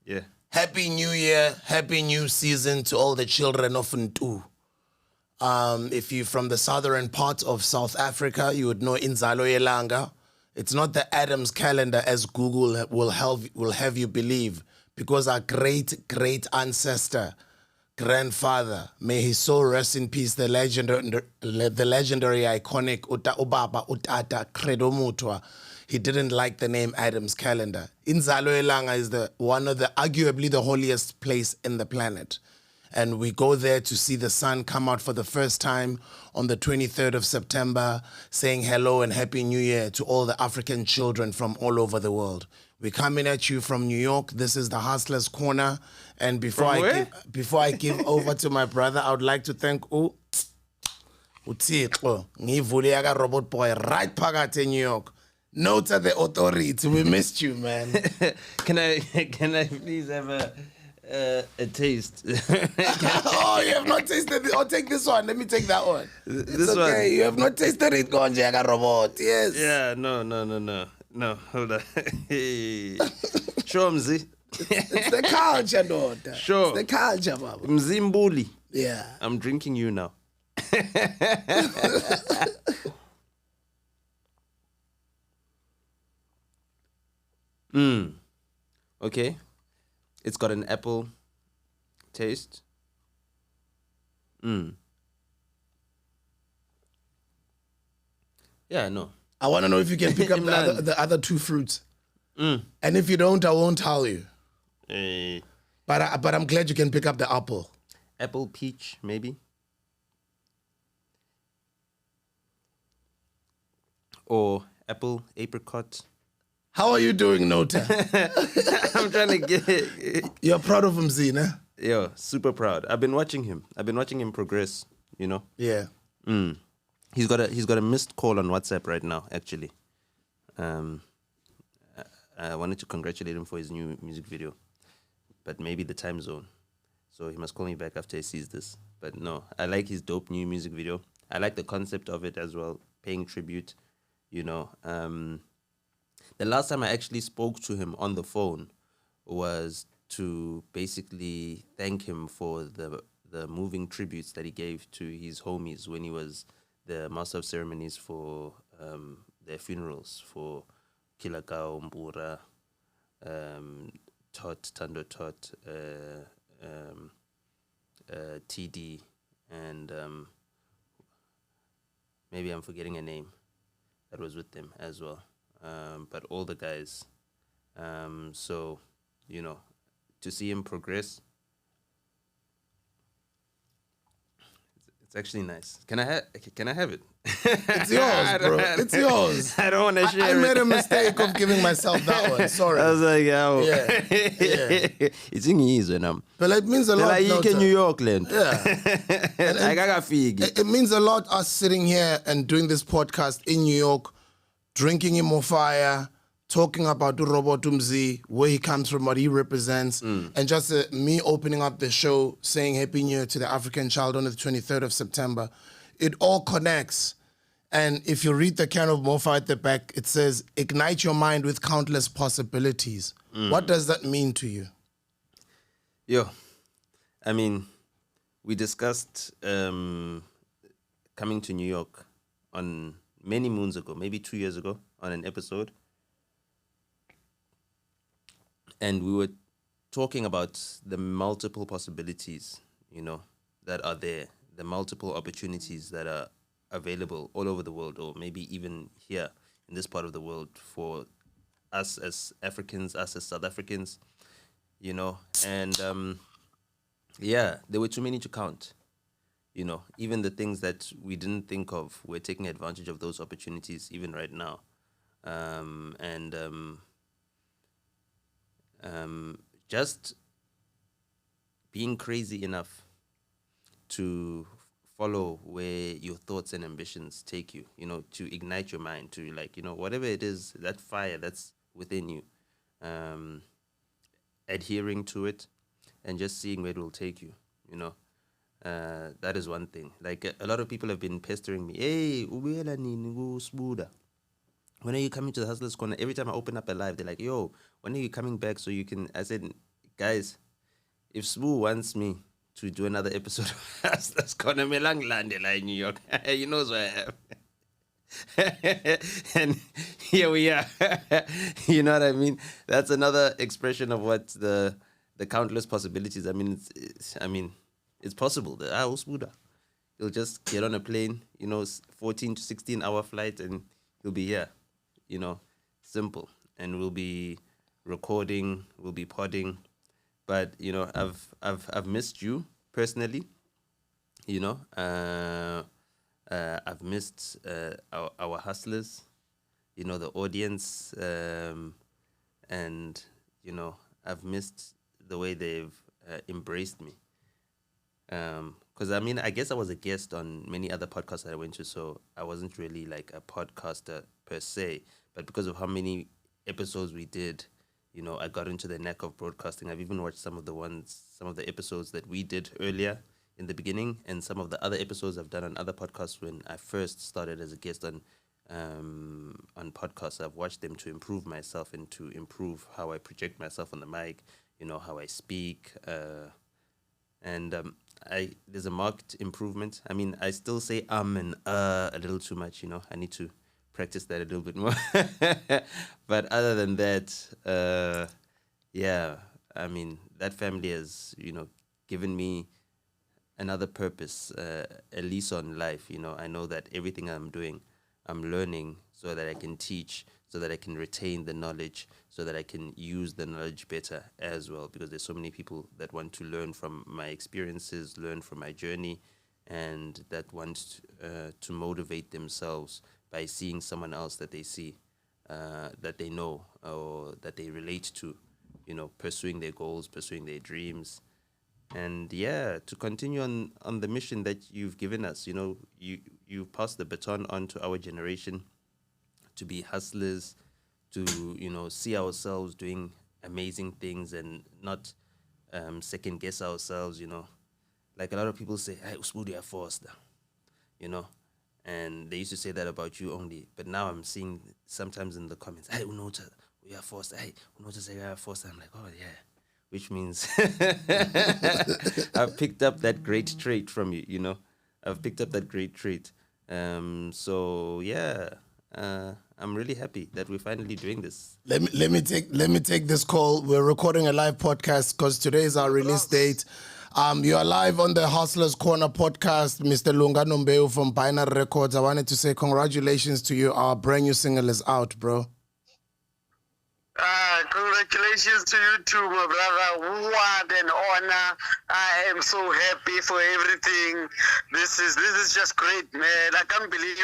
Yeah. Happy New Year, happy new season to all the children of Ntu. If you're from the southern part of South Africa, you would know Inzalo Yelanga. It's not the Adams calendar as Google will have you believe, because our great ancestor, grandfather, may his soul rest in peace, the legendary iconic Ubaba Utata Credo Mutwa. He didn't like the name Adam's calendar. Inzalo Elanga is arguably the holiest place in the planet. And we go there to see the sun come out for the first time on the 23rd of September, saying hello and Happy New Year to all the African children from all over the world. We're coming at you from New York. This is the Hustlers Corner. And before I give over to my brother, I would like to thank Uthixo ngivule yaka robot boy right phakathi New York. Nota the authority. We missed you, man. Can I please have a taste? Oh, you have not tasted it. Oh, take this one. Let me take that one. It's okay. One. You have not tasted it, Gonje yaka robot. Yes. Yeah. No. Hold on. Sure, Mzi. It's the culture, daughter. Sure. It's the culture, Baba. Mzimbuli. Yeah. I'm drinking you now. Okay. It's got an apple taste. Yeah, no. I want to know if you can pick up the other two fruits. And if you don't, I won't tell you. But I'm glad you can pick up the apple. Apple peach, maybe. Or apple apricot. How are you doing, Nota? I'm trying to get it. You're proud of him, Zina? Yeah, super proud. I've been watching him progress, you know? Yeah. He's got a missed call on WhatsApp right now, actually. I wanted to congratulate him for his new music video, but maybe the time zone. So he must call me back after he sees this. But no, I like his dope new music video. I like the concept of it as well, paying tribute, you know. The last time I actually spoke to him on the phone was to basically thank him for the moving tributes that he gave to his homies when he was the master of ceremonies for their funerals for Kilakao, Mbura, Tando Tot, TD, and maybe I'm forgetting a name that was with them as well. But all the guys. So, you know, to see him progress, it's actually nice. Can I have it? It's yours, bro. It's yours. I don't want to share I made a mistake of giving myself that one. Sorry. I was like, Yeah. It's in easy, and But it means a lot. like Nota. New York, land. Yeah. I got fig. It means a lot us sitting here and doing this podcast in New York, drinking in Mofaya, talking about Urobotumzi, where he comes from, what he represents, and just me opening up the show, saying Happy New Year to the African child on the 23rd of September. It all connects. And if you read the can of Mofa at the back, it says, ignite your mind with countless possibilities. What does that mean to you? Yo, I mean, we discussed coming to New York on many moons ago, maybe 2 years ago, on an episode. And we were talking about the multiple possibilities, you know, that are there, the multiple opportunities that are available all over the world, or maybe even here in this part of the world for us as Africans, us as South Africans, you know. And yeah, there were too many to count. You know, even the things that we didn't think of, we're taking advantage of those opportunities even right now. Just being crazy enough to follow where your thoughts and ambitions take you, you know, to ignite your mind, to, like, you know, whatever it is, that fire that's within you, adhering to it and just seeing where it will take you, you know. That is one thing. Like, a lot of people have been pestering me. Hey, ubuyela nini ku-Sbuda? When are you coming to the Hustlers Corner? Every time I open up a live, they're like, yo, when are you coming back so you can, I said, guys, if Smoo wants me to do another episode of us, that's gonna be lang in New York. He knows where I am. And here we are. You know what I mean? That's another expression of what the countless possibilities. I mean, it's possible. The house Buddha. You'll just get on a plane, 14 to 16 hour flight, and you'll be here. Simple. And we'll be recording, we'll be podding. But I've missed you personally. I've missed our hustlers, the audience, and I've missed the way they've embraced me. Because I guess I was a guest on many other podcasts that I went to, so I wasn't really like a podcaster per se. But because of how many episodes we did, I got into the knack of broadcasting. I've even watched some of the episodes that we did earlier in the beginning, and some of the other episodes I've done on other podcasts when I first started as a guest on podcasts. I've watched them to improve myself and to improve how I project myself on the mic, how I speak, and there's a marked improvement. I still say and a little too much, I need to practice that a little bit more. But other than that, that family has, given me another purpose, a lease on life. I know that everything I'm doing, I'm learning so that I can teach, so that I can retain the knowledge, so that I can use the knowledge better as well, because there's so many people that want to learn from my experiences, learn from my journey, and that want to motivate themselves by seeing someone else that they see, that they know, or that they relate to, pursuing their goals, pursuing their dreams. And to continue on the mission that you've given us. You passed the baton on to our generation to be hustlers, to see ourselves doing amazing things and not second guess ourselves. Like a lot of people say, "Hey, Usbudu are forced," and they used to say that about you only. But now I'm seeing sometimes in the comments, "Hey, Unota, we are forced. Hey, Unota say we are forced." I'm like, "Oh yeah." Which means I've picked up that great trait from you, I've picked up that great trait. I'm really happy that we're finally doing this. Let me take this call. We're recording a live podcast because today is our release date. You are live on the Hustlers Corner podcast, Mr. Lunga Nombeu from Binary Records. I wanted to say congratulations to you. Our brand new single is out, bro. Congratulations to you too, my brother. What an honor. I am so happy for everything. This is just great, man. I can't believe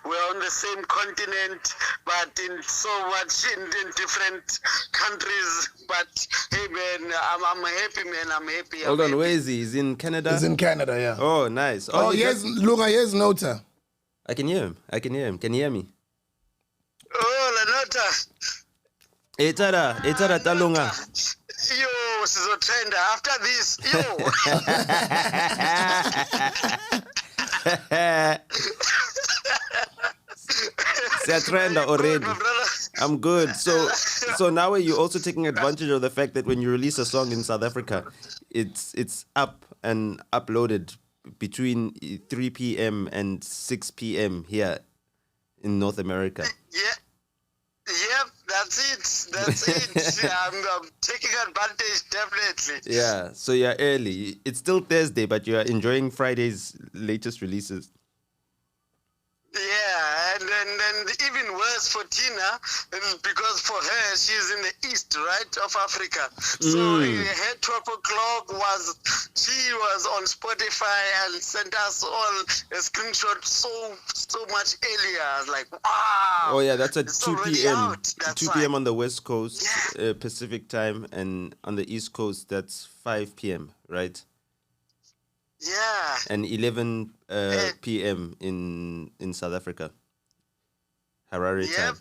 we're on the same continent, but in so much in different countries. But hey, man, I'm happy, man. I'm happy. Hold on, where is he? He's in Canada? He's in Canada, yeah. Oh, nice. Yes, Lunga, here's Nota. I can hear him. Can you hear me? Oh, La Nota. Etada talunga. Yo, sizotrenda after this. Yo. Siyatrenda already. I'm good. So now are you also taking advantage of the fact that when you release a song in South Africa, it's up and uploaded between 3 p.m. and 6 p.m. here in North America? Yeah. Yep, that's it. I'm taking advantage, definitely. Yeah, so you're early. It's still Thursday, but you're enjoying Friday's latest releases. Yeah, and then even worse for Tina, because for her, she's in the east, right, of Africa. So her 12 o'clock she was on Spotify and sent us all a screenshot so much earlier. I was like, wow. Oh yeah, that's at 2 p.m. 2 p.m. on the West Coast, Yeah. Pacific time, and on the East Coast, that's 5 p.m., right? Yeah. And 11 p.m. in South Africa, Harare Yep.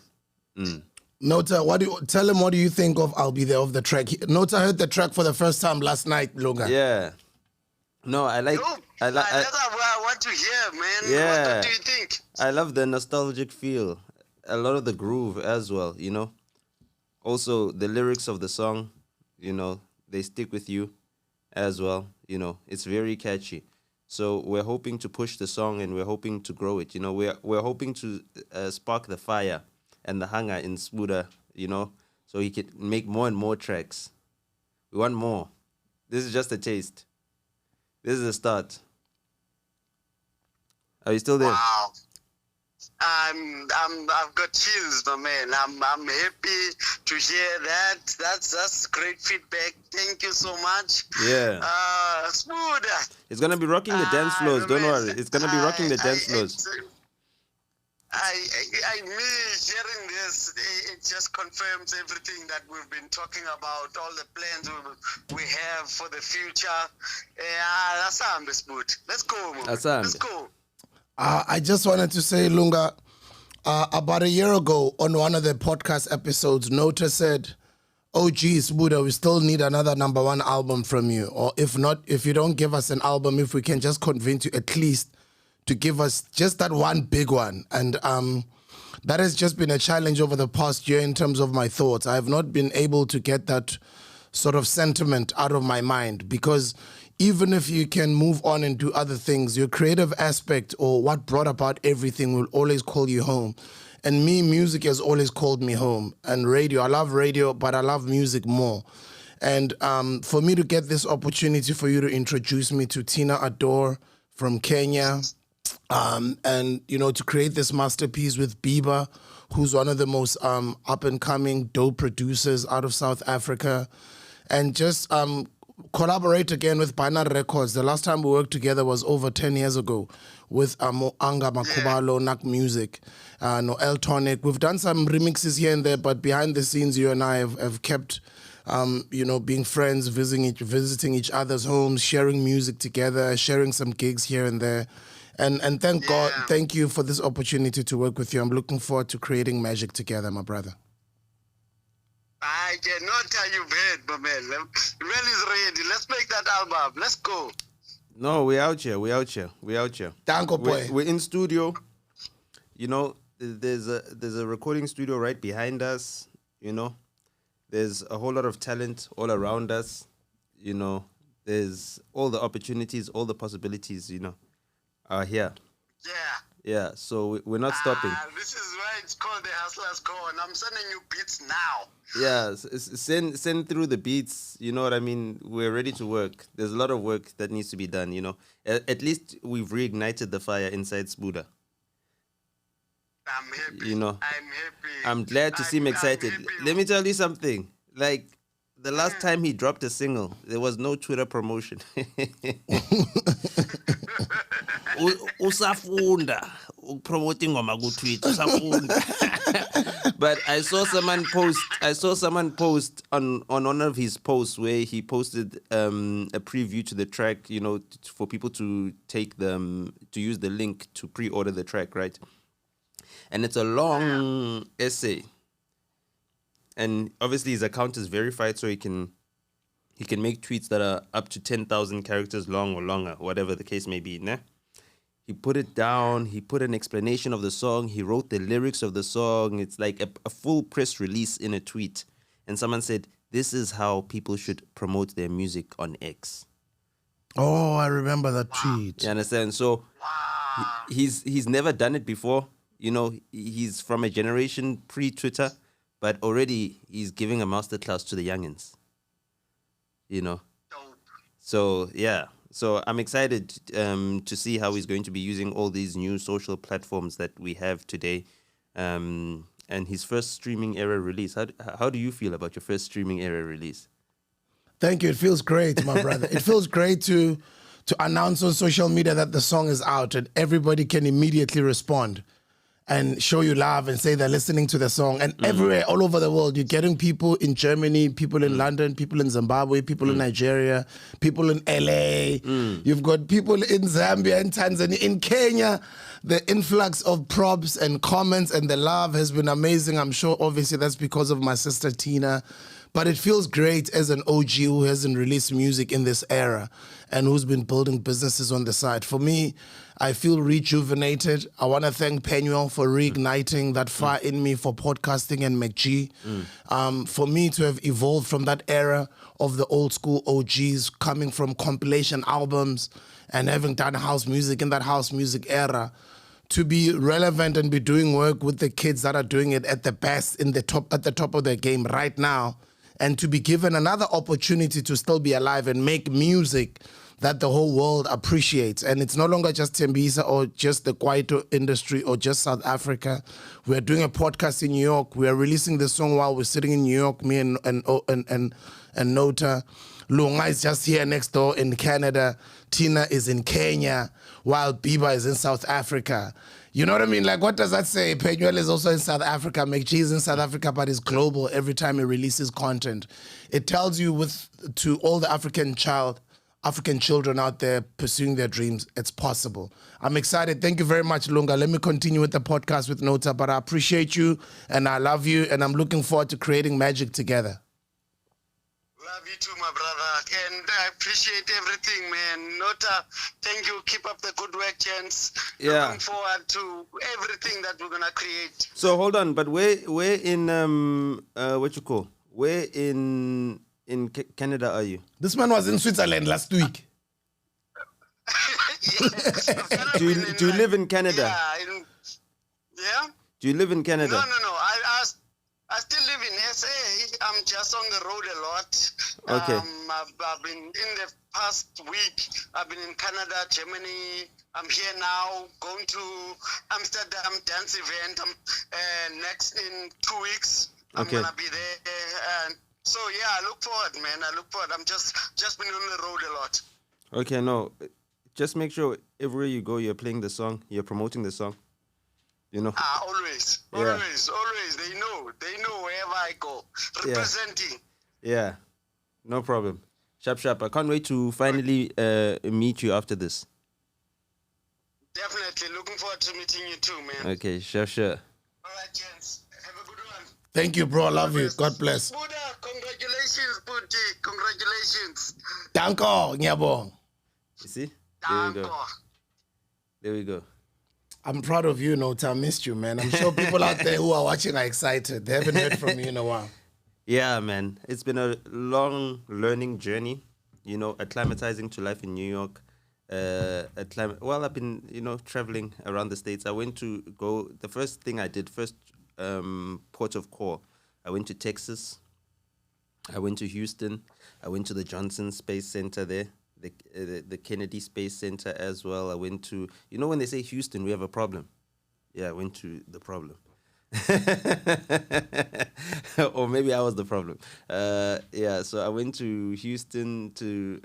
time. Nota, tell him what do you think of "I'll Be There" of the track? Nota heard the track for the first time last night, Lunga. Yeah. No, I like. Dope. I like. That's what I want to hear, man. Yeah. What do you think? I love the nostalgic feel. A lot of the groove as well. Also the lyrics of the song. they stick with you as well. It's very catchy. So we're hoping to push the song and we're hoping to grow it. We're hoping to spark the fire and the hunger in Smuda, so he can make more and more tracks. We want more. This is just a taste. This is a start. Are you still there? Wow. I've got chills, my man. I'm happy to hear that. That's great feedback. Thank you so much. Yeah. Smooth. It's gonna be rocking the dance floors. Don't worry. It's gonna be rocking the dance floors. Me hearing this, it just confirms everything that we've been talking about, all the plans we have for the future. Yeah, that's smooth. Let's go, man. Let's go. I just wanted to say, Lunga, about a year ago on one of the podcast episodes, Nota said, "Oh, geez, Buddha, we still need another number one album from you. Or if not, if you don't give us an album, if we can just convince you at least to give us just that one big one." And that has just been a challenge over the past year in terms of my thoughts. I have not been able to get that sort of sentiment out of my mind, because even if you can move on and do other things, your creative aspect or what brought about everything will always call you home. And me, music has always called me home. And radio, I love radio, but I love music more. And for me to get this opportunity for you to introduce me to Tina Adore from Kenya, and, to create this masterpiece with Bieber, who's one of the most up-and-coming dope producers out of South Africa, and just collaborate again with Binary Records. The last time we worked together was over 10 years ago with Anga Makubalo, Nak Music, Noel Tonic. We've done some remixes here and there, but behind the scenes, you and I have kept, being friends, visiting each other's homes, sharing music together, sharing some gigs here and there. And thank God, thank you for this opportunity to work with you. I'm looking forward to creating magic together, my brother. I cannot tell you bad, my man. When is ready? Let's make that album. Let's go. No, we're out here. Danko boy. We're in studio. There's a recording studio right behind us. There's a whole lot of talent all around us. There's all the opportunities, all the possibilities. Are here. Yeah. So we're not stopping. This is why it's called the Hustler's Corner. I'm sending you beats now. Yeah, send through the beats. You know what I mean? We're ready to work. There's a lot of work that needs to be done. At least we've reignited the fire inside Smuda. I'm happy. I'm happy. I'm glad to see him excited. Let me tell you something. Like the last time he dropped a single, there was no Twitter promotion. Usafunda promoting on tweet. But I saw someone post on one of his posts where he posted a preview to the track, for people to use the link to pre-order the track, right? And it's a long essay. And obviously his account is verified, so he can make tweets that are up to 10,000 characters long or longer, whatever the case may be, né? He put it down. He put an explanation of the song. He wrote the lyrics of the song. It's like a full press release in a tweet. And someone said, "This is how people should promote their music on X." Oh, I remember that tweet. You understand? So he's never done it before. He's from a generation pre-Twitter, but already he's giving a masterclass to the youngins. So, yeah. So I'm excited to see how he's going to be using all these new social platforms that we have today. And his first streaming era release. How do you feel about your first streaming era release? Thank you. It feels great, my brother. It feels great to announce on social media that the song is out and everybody can immediately respond and show you love and say they're listening to the song. And everywhere, all over the world, you're getting people in Germany, people in London, people in Zimbabwe, people in Nigeria, people in LA. You've got people in Zambia and Tanzania, in Kenya. The influx of props and comments and the love has been amazing. I'm sure, obviously, that's because of my sister Tina But it feels great as an OG who hasn't released music in this era and who's been building businesses on the side. For me, I feel rejuvenated. I want to thank Penuel for reigniting that fire in me for podcasting and McG. For me to have evolved from that era of the old school OGs coming from compilation albums and having done house music in that house music era, to be relevant and be doing work with the kids that are doing it at the best at the top of their game right now, and to be given another opportunity to still be alive and make music that the whole world appreciates. And it's no longer just Tembisa or just the Kwaito industry or just South Africa. We're doing a podcast in New York. We are releasing the song while we're sitting in New York, me and Nota. Lunga is just here next door in Canada. Tina is in Kenya, while Biba is in South Africa. You know what I mean? Like, what does that say? Penuel is also in South Africa. McG is in South Africa, but is global every time he releases content. It tells you to all the African children out there pursuing their dreams, it's possible. I'm excited. Thank you very much, Lunga. Let me continue with the podcast with Nota, but I appreciate you and I love you, and I'm looking forward to creating magic together. Love you too, my brother, and I appreciate everything, man. Nota, thank you. Keep up the good work, gents. Yeah. Looking forward to everything that we're gonna create. So hold on, but where in where in Canada are you? This man was in Switzerland last week. Yes, Do you live in Canada? Yeah. Do you live in Canada? No. I still live in SA. I'm just on the road a lot. Okay. I've been in the past week. I've been in Canada, Germany. I'm here now, going to Amsterdam dance event. Next in 2 weeks. I'm gonna be there. And so yeah, I look forward, man. I look forward. I'm just been on the road a lot. Okay, no. Just make sure everywhere you go, you're playing the song, you're promoting the song. You know? Always. They know wherever I go. Representing. Yeah. No problem. Sharp. I can't wait to finally meet you after this. Definitely. Looking forward to meeting you too, man. Okay, sure. All right, gents. Have a good one. Thank you, bro. I love you. God bless. Buddha, congratulations, Buddha. Congratulations. Danko, Nyabong. You see? Danko. There we go. I'm proud of you, Nota. I missed you, man. I'm sure people out there who are watching are excited. They haven't heard from you in a while. Yeah, man. It's been a long learning journey, acclimatizing to life in New York. I've been, traveling around the States. I went to the first thing I did, port of call, I went to Texas. I went to Houston. I went to the Johnson Space Center there, the Kennedy Space Center as well. I went to, when they say Houston, we have a problem. Yeah, I went to the problem. Or maybe I was the problem. So I went to Houston, to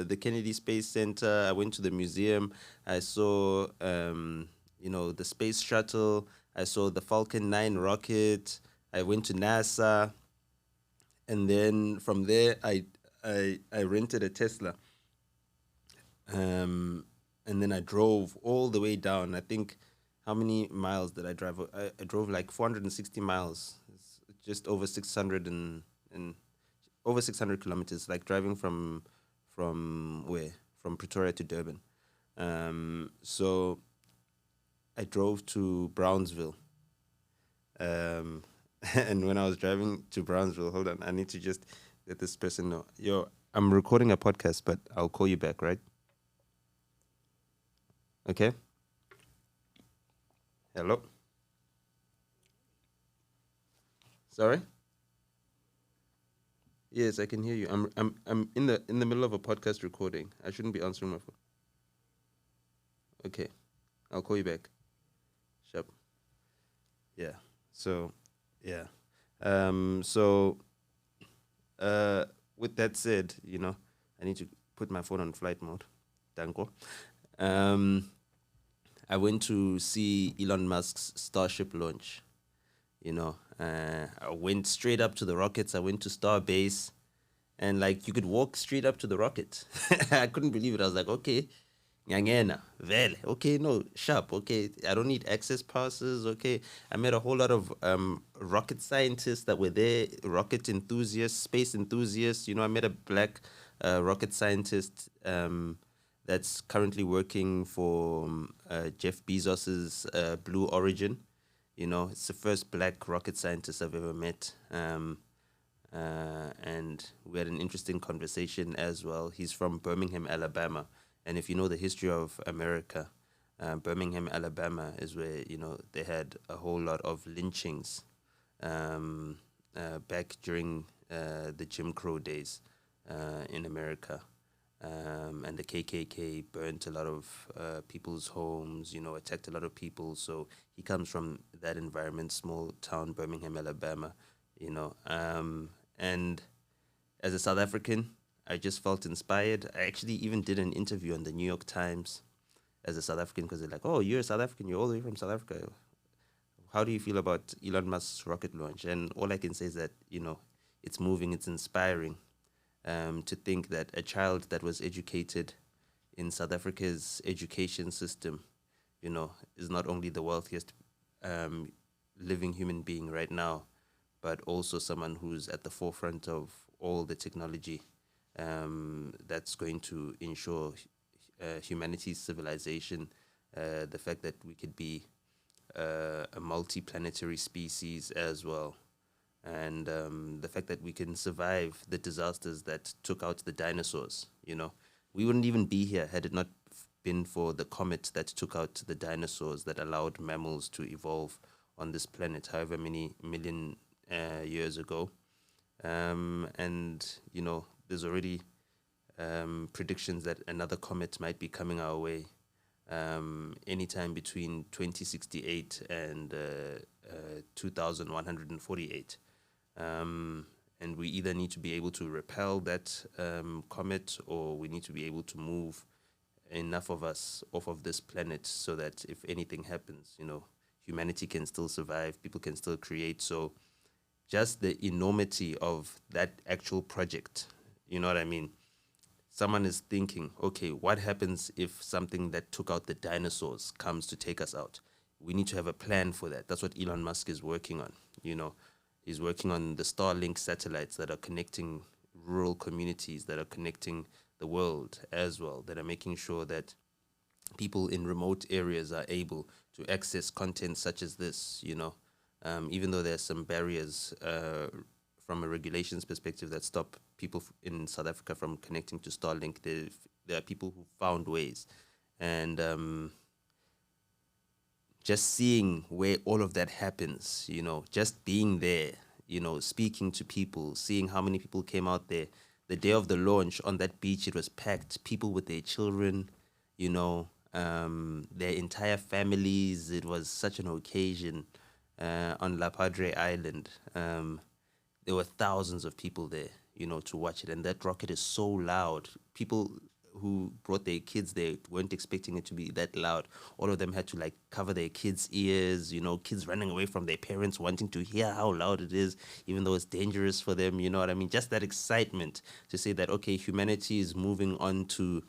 the Kennedy Space Center. I went to the museum. I saw, the space shuttle. I saw the Falcon 9 rocket. I went to NASA. And then from there, I rented a Tesla. And then I drove all the way down. I think, how many miles did I drive? I drove like 460 miles. It's just over 600 and over 600 kilometers, like driving from where? From Pretoria to Durban. So I drove to Brownsville. And when I was driving to Brownsville, hold on, I need to just let this person know. Yo, I'm recording a podcast, but I'll call you back, right? Okay? Hello? Sorry? Yes, I can hear you. I'm in the middle of a podcast recording. I shouldn't be answering my phone. Okay. I'll call you back. Sharp. Yeah. So, yeah. With that said, I need to put my phone on flight mode. Danko. I went to see Elon Musk's Starship launch. I went straight up to the rockets. I went to Starbase, and you could walk straight up to the rocket. I couldn't believe it. I was like, okay, Nyangena, vele. Okay, no, sharp. Okay, I don't need access passes. Okay, I met a whole lot of rocket scientists that were there, rocket enthusiasts, space enthusiasts. You know, I met a black rocket scientist that's currently working for Jeff Bezos's Blue Origin. You know, it's the first black rocket scientist I've ever met. And we had an interesting conversation as well. He's from Birmingham, Alabama, and if you know the history of America, Birmingham, Alabama is where they had a whole lot of lynchings back during the Jim Crow days in America. And the KKK burnt a lot of people's homes, attacked a lot of people. So he comes from that environment, small town, Birmingham, Alabama, and as a South African, I just felt inspired. I actually even did an interview on the New York Times as a South African because they're like, oh, you're a South African, you're all the way from South Africa. How do you feel about Elon Musk's rocket launch? And all I can say is that, it's moving, it's inspiring to think that a child that was educated in South Africa's education system, is not only the wealthiest living human being right now, but also someone who's at the forefront of all the technology that's going to ensure humanity's civilization, the fact that we could be a multi-planetary species as well, and the fact that we can survive the disasters that took out the dinosaurs. We wouldn't even be here had it not been for the comet that took out the dinosaurs that allowed mammals to evolve on this planet, however many million years ago. And there's already predictions that another comet might be coming our way anytime between 2068 and 2148. And we either need to be able to repel that comet, or we need to be able to move enough of us off of this planet so that if anything happens, humanity can still survive, people can still create. So just the enormity of that actual project, you know what I mean? Someone is thinking, okay, what happens if something that took out the dinosaurs comes to take us out? We need to have a plan for that. That's what Elon Musk is working on. He's working on the Starlink satellites that are connecting rural communities, that are connecting the world as well, that are making sure that people in remote areas are able to access content such as this, even though there's some barriers from a regulations perspective that stop people in South Africa from connecting to Starlink. There are people who found ways. And just seeing where all of that happens, just being there, speaking to people, seeing how many people came out there. The day of the launch on that beach, it was packed. People with their children, their entire families. It was such an occasion on La Padre Island. There were thousands of people there, to watch it. And that rocket is so loud. People who brought their kids there weren't expecting it to be that loud. All of them had to cover their kids' ears, kids running away from their parents wanting to hear how loud it is, even though it's dangerous for them, you know what I mean? Just that excitement to say that, okay, humanity is moving on to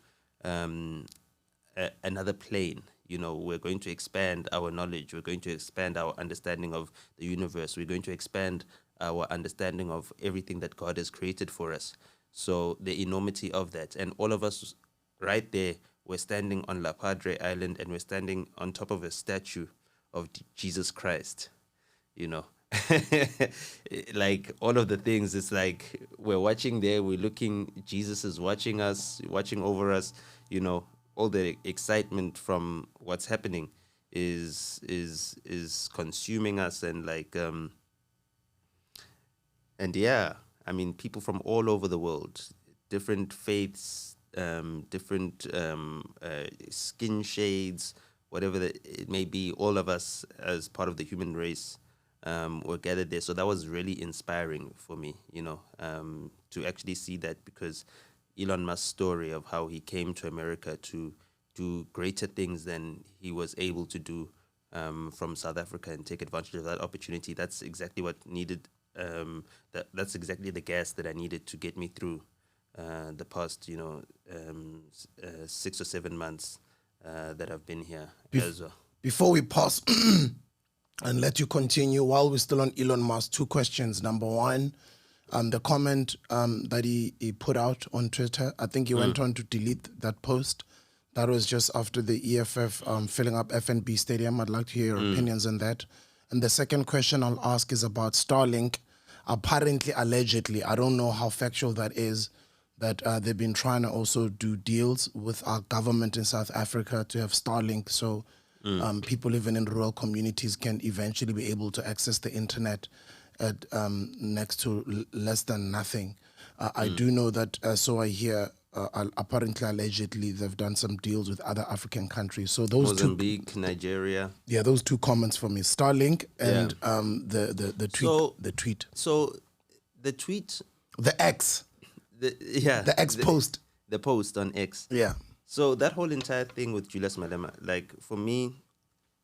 another plane. We're going to expand our knowledge. We're going to expand our understanding of the universe. We're going to expand our understanding of everything that God has created for us. So the enormity of that, and all of us right there, we're standing on La Padre Island, and we're standing on top of a statue of Jesus Christ, like all of the things. It's like we're watching there, we're looking, Jesus is watching us, watching over us, all the excitement from what's happening is consuming us. And yeah, I mean, people from all over the world, different faiths, different skin shades, whatever it may be, all of us as part of the human race were gathered there. So that was really inspiring for me, to actually see that, because Elon Musk's story of how he came to America to do greater things than he was able to do from South Africa and take advantage of that opportunity. That's exactly what needed. That's exactly the gas that I needed to get me through the past, 6 or 7 months that have been here Bef- as well. Before we pause and let you continue, while we're still on Elon Musk, two questions. Number one, the comment that he put out on Twitter, I think he went on to delete that post. That was just after the EFF filling up FNB Stadium. I'd like to hear your opinions on that. And the second question I'll ask is about Starlink. Apparently, allegedly, I don't know how factual that is, that they've been trying to also do deals with our government in South Africa to have Starlink, so people living in rural communities can eventually be able to access the internet at next to less than nothing. I do know that, so I hear, apparently, allegedly, they've done some deals with other African countries. So those Mozambique, Nigeria. yeah, those two comments for me: Starlink and Yeah. the tweet, So- the tweet, So the tweet, the X, the X post. the post on X. Yeah, So that whole entire thing with Julius Malema, like for me,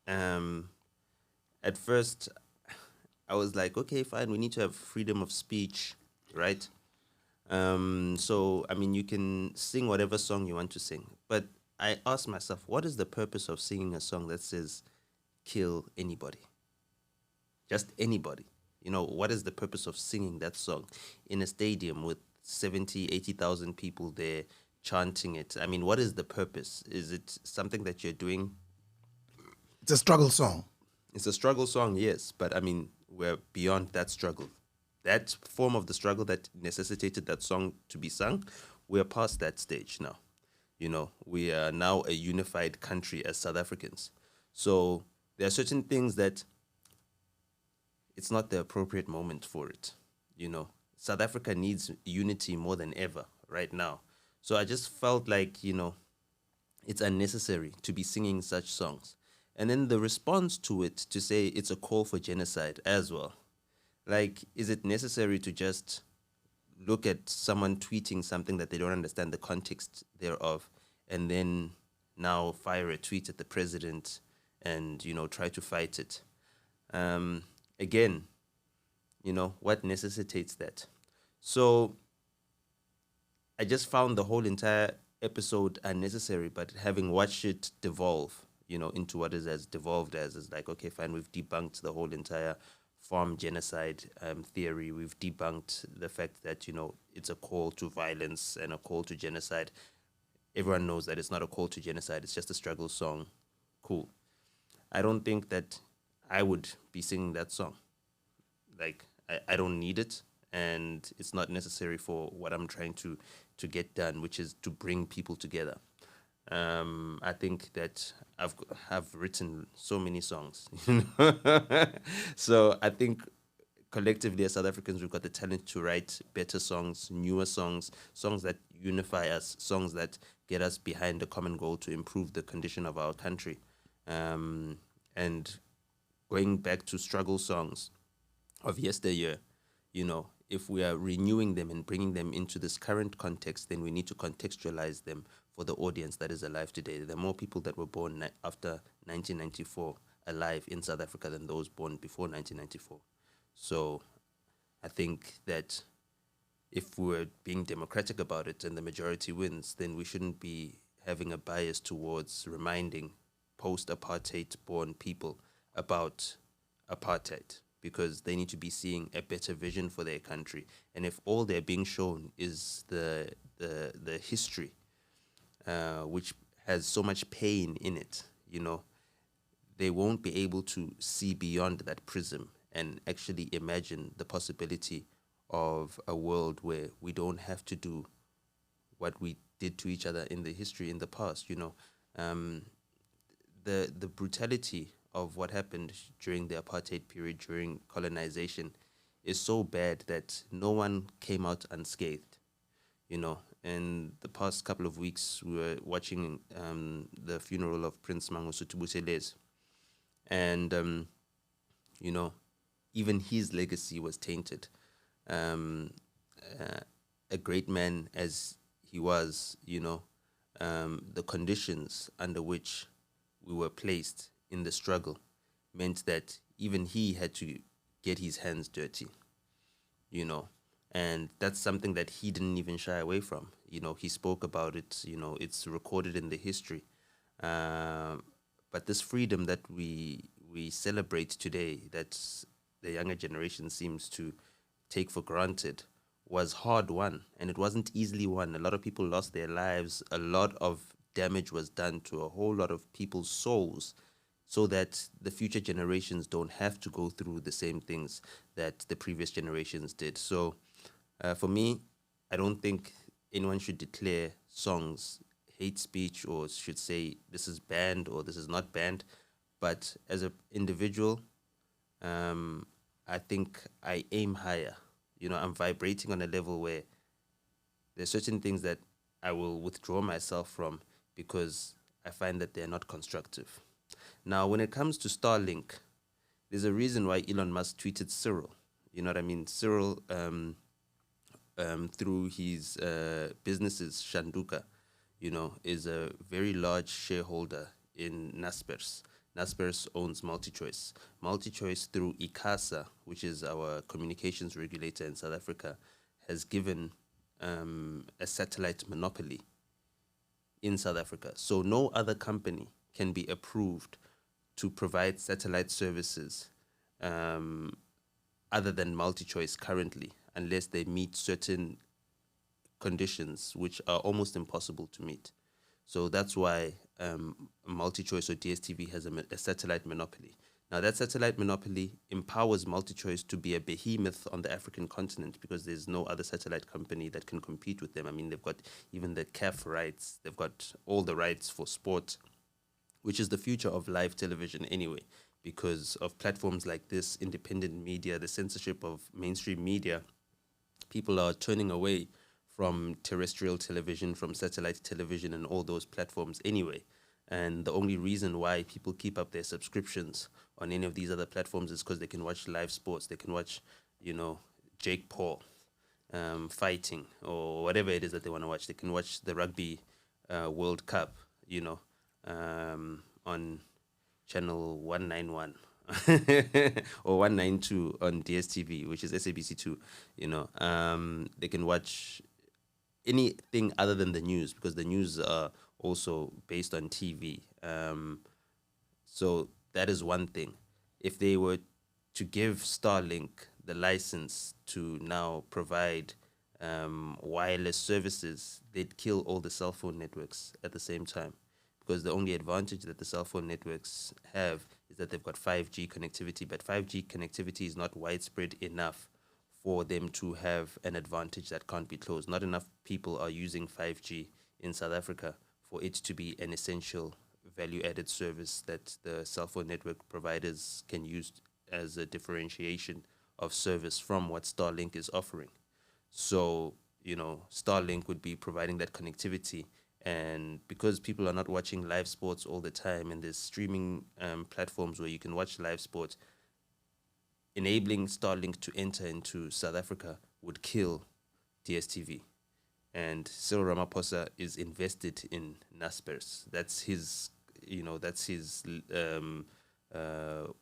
at first I was like, okay, fine, we need to have freedom of speech, right? So I mean, you can sing whatever song you want to sing, but I asked myself, what is the purpose of singing a song that says kill anybody? Just anybody. You know, what is the purpose of singing that song in a stadium with 70, 80,000 people there chanting it? I mean, what is the purpose? Is it something that you're doing? it's a struggle song. It's a struggle song, yes, but I mean, we're beyond that struggle. That form of the struggle that necessitated that song to be sung, we're past that stage now. You know, we are now a unified country as South Africans. So there are certain things that it's not the appropriate moment for it. You know, South Africa needs unity more than ever right now. So I just felt like, you know, it's unnecessary to be singing such songs. And then the response to it to say it's a call for genocide as well. Like, is it necessary to just look at someone tweeting something that they don't understand the context thereof and then now fire a tweet at the president and, you know, try to fight it? Again, you know, what necessitates that? So I just found the whole entire episode unnecessary, but having watched it devolve, you know, into what is as devolved as is like, okay, fine, we've debunked the whole entire farm genocide theory. We've debunked the fact that, you know, it's a call to violence and a call to genocide. Everyone knows that it's not a call to genocide. It's just a struggle song. Cool. I don't think that I would be singing that song. Like, I don't need it, and it's not necessary for what I'm trying to get done, which is to bring people together. I think that I've written so many songs, you know? So I think collectively as South Africans, we've got the talent to write better songs, newer songs, songs that unify us, songs that get us behind a common goal to improve the condition of our country. And going back to struggle songs of yesteryear, you know, if we are renewing them and bringing them into this current context, then we need to contextualize them for the audience that is alive today. There are more people that were born after 1994 alive in South Africa than those born before 1994. So I think that if we're being democratic about it and the majority wins, then we shouldn't be having a bias towards reminding post-apartheid born people about apartheid, because they need to be seeing a better vision for their country. And if all they're being shown is the history, which has so much pain in it, you know, they won't be able to see beyond that prism and actually imagine the possibility of a world where we don't have to do what we did to each other in the history in the past. You know, the brutality of what happened during the apartheid period, during colonization, is so bad that no one came out unscathed. You know, in the past couple of weeks, we were watching the funeral of Prince Mangosuthu Buthelezi, and you know, even his legacy was tainted. A great man as he was, you know, the conditions under which we were placed in the struggle meant that even he had to get his hands dirty, you know, and that's something that he didn't even shy away from. You know, he spoke about it, you know, it's recorded in the history. But this freedom that we celebrate today, that the younger generation seems to take for granted, was hard won, and it wasn't easily won. A lot of people lost their lives. A lot of damage was done to a whole lot of people's souls, so that the future generations don't have to go through the same things that the previous generations did. So, for me, I don't think anyone should declare songs hate speech or should say this is banned or this is not banned. But as an individual, I think I aim higher. I'm vibrating on a level where there's certain things that I will withdraw myself from because I find that they're not constructive. Now, when it comes to Starlink, there's a reason why Elon Musk tweeted Cyril. You know what I mean? Cyril, through his businesses, Shanduka, is a very large shareholder in Naspers. Naspers owns MultiChoice. MultiChoice, through ICASA, which is our communications regulator in South Africa, has given a satellite monopoly in South Africa. So no other company can be approved to provide satellite services other than MultiChoice currently, unless they meet certain conditions which are almost impossible to meet. So that's why MultiChoice or DSTV has a satellite monopoly. Now, that satellite monopoly empowers MultiChoice to be a behemoth on the African continent because there's no other satellite company that can compete with them. I mean, they've got even the CAF rights, they've got all the rights for sport, which is the future of live television anyway, because of platforms like this, independent media, the censorship of mainstream media. People are turning away from terrestrial television, from satellite television, and all those platforms anyway. And the only reason why people keep up their subscriptions on any of these other platforms is because they can watch live sports. They can watch, Jake Paul fighting or whatever it is that they want to watch. They can watch the Rugby World Cup, on channel 191 or 192 on DSTV, which is SABC2. They can watch anything other than the news because the news are also based on TV. So that is one thing. If they were to give Starlink the license to now provide wireless services, they'd kill all the cell phone networks at the same time. Because the only advantage that the cell phone networks have is that they've got 5G connectivity, but 5G connectivity is not widespread enough for them to have an advantage that can't be closed. Not enough people are using 5G in South Africa for it to be an essential value-added service that the cell phone network providers can use as a differentiation of service from what Starlink is offering. So, Starlink would be providing that connectivity. And because people are not watching live sports all the time, and there's streaming platforms where you can watch live sports, enabling Starlink to enter into South Africa would kill DSTV. And Cyril Ramaphosa is invested in Naspers. That's his,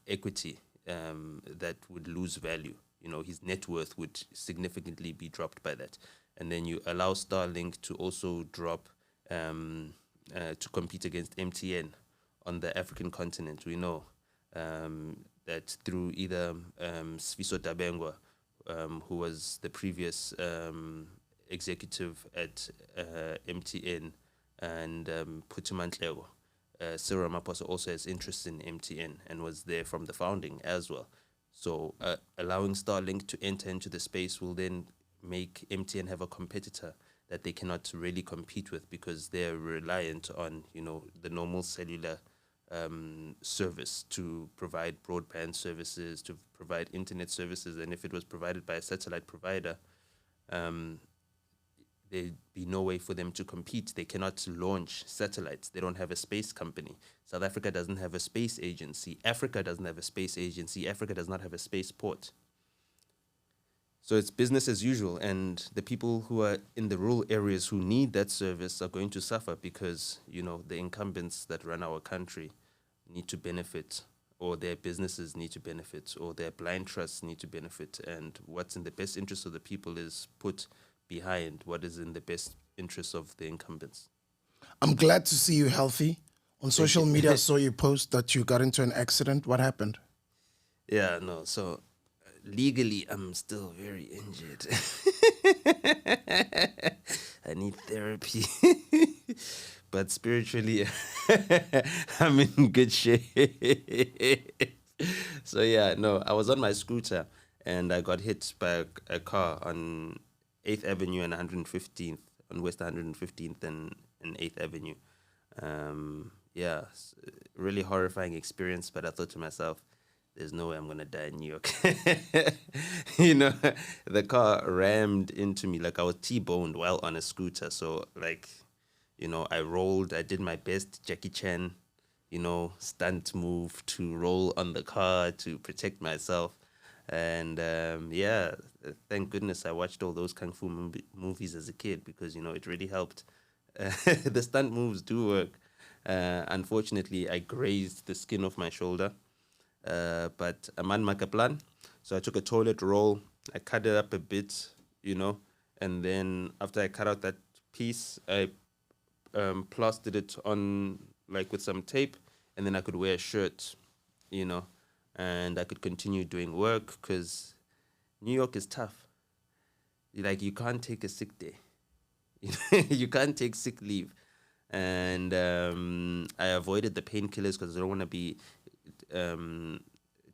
equity that would lose value. His net worth would significantly be dropped by that. And then you allow Starlink to also drop to compete against MTN on the African continent. We know that through either Sfiso Tabengwa, who was the previous executive at MTN, and Phuthuma, Cyril Ramaphosa also has interest in MTN and was there from the founding as well. So allowing Starlink to enter into the space will then make MTN have a competitor that they cannot really compete with because they're reliant on, the normal cellular service to provide broadband services, to provide internet services. And if it was provided by a satellite provider, there'd be no way for them to compete. They cannot launch satellites. They don't have a space company. South Africa doesn't have a space agency. Africa doesn't have a space agency. Africa does not have a spaceport. So it's business as usual, and the people who are in the rural areas who need that service are going to suffer because, the incumbents that run our country need to benefit, or their businesses need to benefit, or their blind trusts need to benefit. And what's in the best interest of the people is put behind what is in the best interest of the incumbents. I'm glad to see you healthy. On social media, I saw you post that you got into an accident. What happened? Yeah, no. So legally, I'm still very injured. I need therapy. But spiritually, I'm in good shape. So yeah, no, I was on my scooter and I got hit by a car on 8th Avenue and 115th, on West 115th and 8th Avenue. Yeah, really horrifying experience, but I thought to myself, there's no way I'm going to die in New York. You know, the car rammed into me like I was T-boned while on a scooter. So like, you know, I rolled, I did my best Jackie Chan, you know, stunt move to roll on the car to protect myself. And yeah, thank goodness I watched all those Kung Fu movies as a kid because, you know, it really helped. The stunt moves do work. Unfortunately, I grazed the skin of my shoulder. But a man make a plan. So I took a toilet roll, I cut it up a bit, you know, and then after I cut out that piece, I plastered it on like with some tape, and then I could wear a shirt, you know, and I could continue doing work because New York is tough. Like you can't take a sick day, you can't take sick leave, and I avoided the painkillers because I don't want to be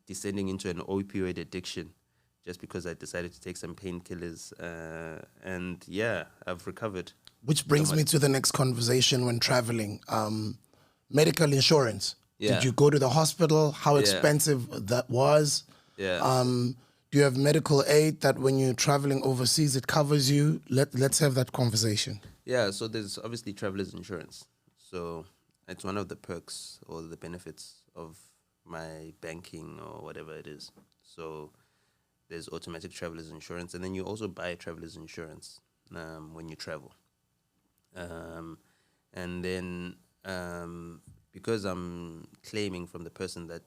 descending into an opioid addiction just because I decided to take some painkillers. And yeah, I've recovered. Which brings me to the next conversation when traveling. Medical insurance. Yeah. Did you go to the hospital? How expensive that was? Yeah. Do you have medical aid that when you're traveling overseas, it covers you? Let's have that conversation. Yeah, so there's obviously traveler's insurance. So it's one of the perks or the benefits of my banking or whatever it is. So there's automatic traveler's insurance, and then you also buy traveler's insurance when you travel. And then because I'm claiming from the person that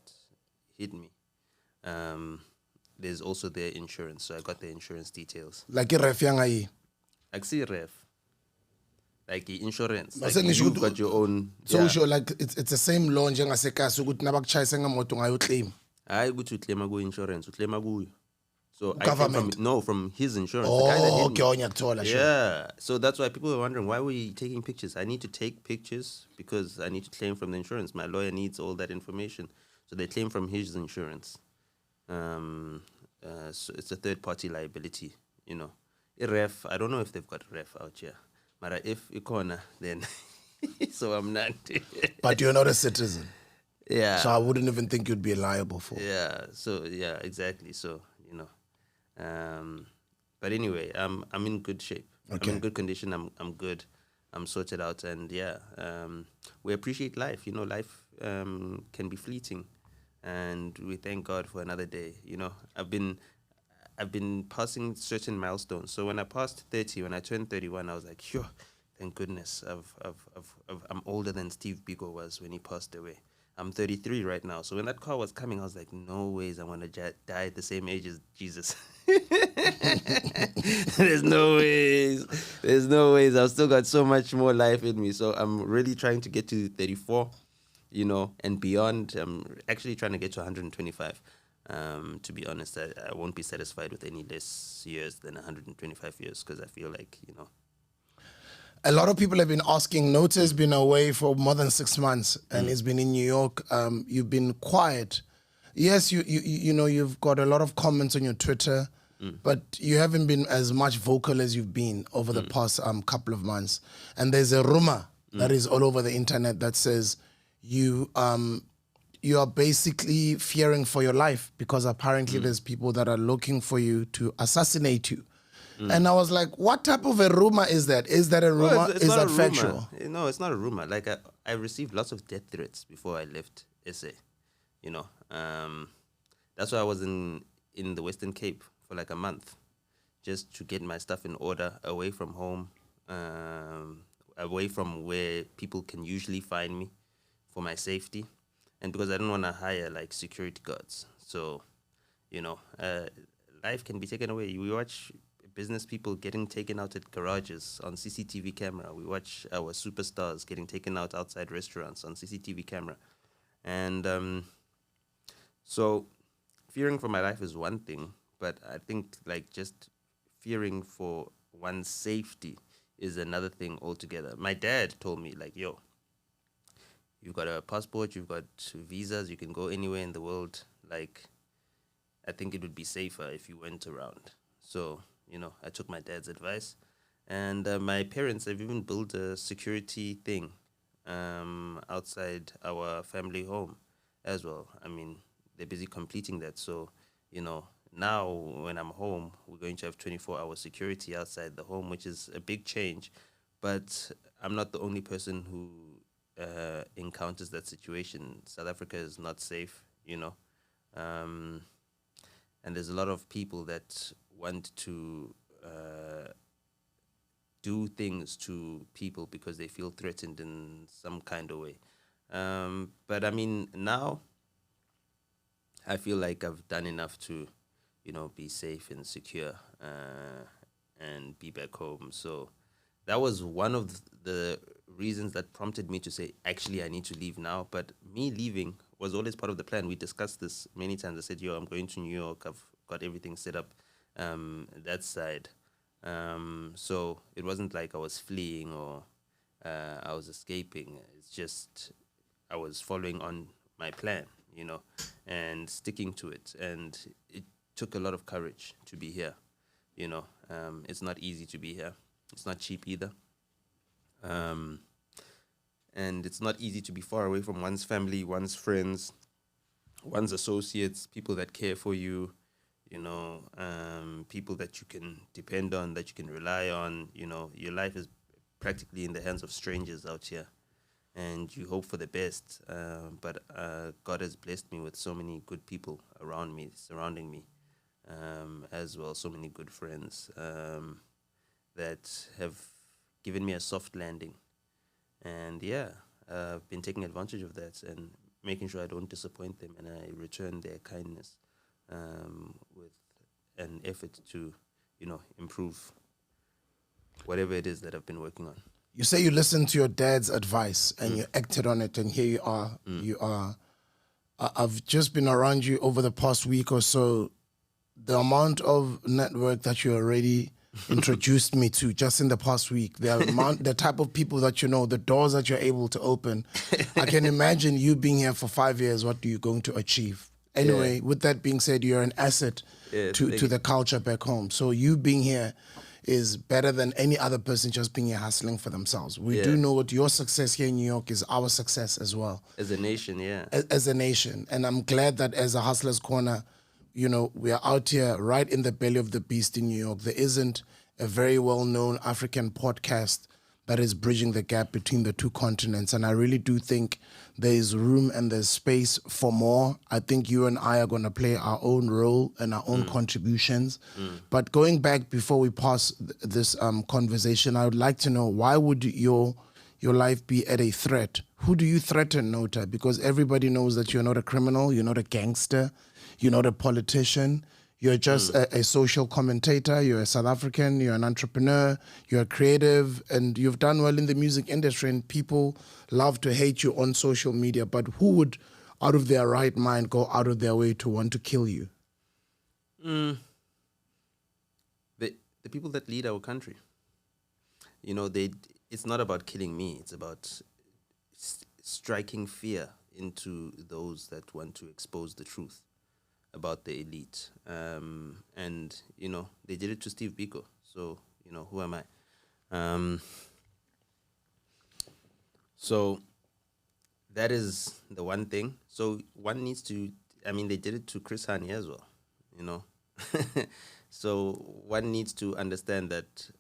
hit me, there's also their insurance. So I got their insurance details. Like ref yangai. Like see ref. Like the insurance. Like Like you got your own. So yeah. sure, like it's the same law njengasekhaya ukuthi nabakutshayisa ngemoto ngayoclaim. I go to claim go insurance, claim go. So Government? from his insurance. The guy that Oh, hit okay, me. sure. Yeah. So that's why people were wondering why were you taking pictures? I need to take pictures because I need to claim from the insurance. My lawyer needs all that information. So they claim from his insurance. So it's a third party liability, you know. A ref, I don't know if they've got a ref out here. But if you corner, then so I'm not. But you're not a citizen. Yeah. So I wouldn't even think you'd be liable for. Yeah. So yeah, exactly. So, you know. But anyway, I'm in good shape. Okay. I'm in good condition. I'm good. I'm sorted out, and yeah, we appreciate life. You know, life can be fleeting, and we thank God for another day. You know, I've been passing certain milestones. So when I passed 30, when I turned 31, I was like, sure, thank goodness, I'm older than Steve Biko was when he passed away. I'm 33 right now. So when that car was coming, I was like, no ways I'm going to die at the same age as Jesus. There's no ways. There's no ways. I've still got so much more life in me. So I'm really trying to get to 34, you know, and beyond. I'm actually trying to get to 125. To be honest, I won't be satisfied with any less years than 125 years because I feel like, you know. A lot of people have been asking. Nota has been away for more than 6 months and he's been in New York. You've been quiet. Yes, you know, you've got a lot of comments on your Twitter, but you haven't been as much vocal as you've been over the past couple of months. And there's a rumor that is all over the internet that says you are basically fearing for your life because apparently there's people that are looking for you to assassinate you. And I was like, what type of a rumor is that? Is that a rumor? Well, it's is not that a rumor. factual? No, it's not a rumor. Like I received lots of death threats before I left SA. You know, that's why I was in the Western Cape for like a month, just to get my stuff in order, away from home, away from where people can usually find me, for my safety, and because I didn't want to hire like security guards. So, you know, life can be taken away. We watch business people getting taken out at garages on CCTV camera. We watch our superstars getting taken out outside restaurants on CCTV camera. And so fearing for my life is one thing, but I think like just fearing for one's safety is another thing altogether. My dad told me like, yo, you've got a passport, you've got visas, you can go anywhere in the world. Like, I think it would be safer if you went around. So, I took my dad's advice. And my parents have even built a security thing outside our family home as well. I mean, they're busy completing that. So, now when I'm home, we're going to have 24-hour security outside the home, which is a big change. But I'm not the only person who encounters that situation. South Africa is not safe, and there's a lot of people that want to do things to people because they feel threatened in some kind of way. But I mean, now I feel like I've done enough to, be safe and secure and be back home. So that was one of the reasons that prompted me to say, actually, I need to leave now. But me leaving was always part of the plan. We discussed this many times. I said, yo, I'm going to New York. I've got everything set up that side. So it wasn't like I was fleeing or I was escaping. It's just I was following on my plan, and sticking to it. And it took a lot of courage to be here, It's not easy to be here. It's not cheap either. And it's not easy to be far away from one's family, one's friends, one's associates, people that care for you, people that you can depend on, that you can rely on. Your life is practically in the hands of strangers out here, and you hope for the best. But God has blessed me with so many good people around me, surrounding me, as well. So many good friends that have given me a soft landing. And yeah, I've been taking advantage of that and making sure I don't disappoint them, and I return their kindness with an effort to, improve whatever it is that I've been working on. You say you listened to your dad's advice and you acted on it, and here you are. You are. I've just been around you over the past week or so. The amount of network that you already introduced me to just in the past week, the type of people that the doors that you're able to open. I can imagine you being here for 5 years. What are you going to achieve? Anyway, with that being said, you're an asset to the culture back home. So you being here is better than any other person just being here hustling for themselves. We do know what your success here in New York is our success as well. As a nation, As a nation. And I'm glad that as a Hustler's Corner, we are out here right in the belly of the beast in New York. There isn't a very well-known African podcast that is bridging the gap between the two continents. And I really do think there is room and there's space for more. I think you and I are going to play our own role and our own contributions. But going back before we pass this conversation, I would like to know, why would your life be at a threat? Who do you threaten, Nota? Because everybody knows that you're not a criminal, you're not a gangster, you're not a politician. You're just a social commentator. You're a South African. You're an entrepreneur. You're a creative. And you've done well in the music industry. And people love to hate you on social media. But who would, out of their right mind, go out of their way to want to kill you? The people that lead our country. It's not about killing me. It's about striking fear into those that want to expose the truth about the elite. And, they did it to Steve Biko. So, who am I? So that is the one thing. So one needs to, they did it to Chris Hani as well, So one needs to understand that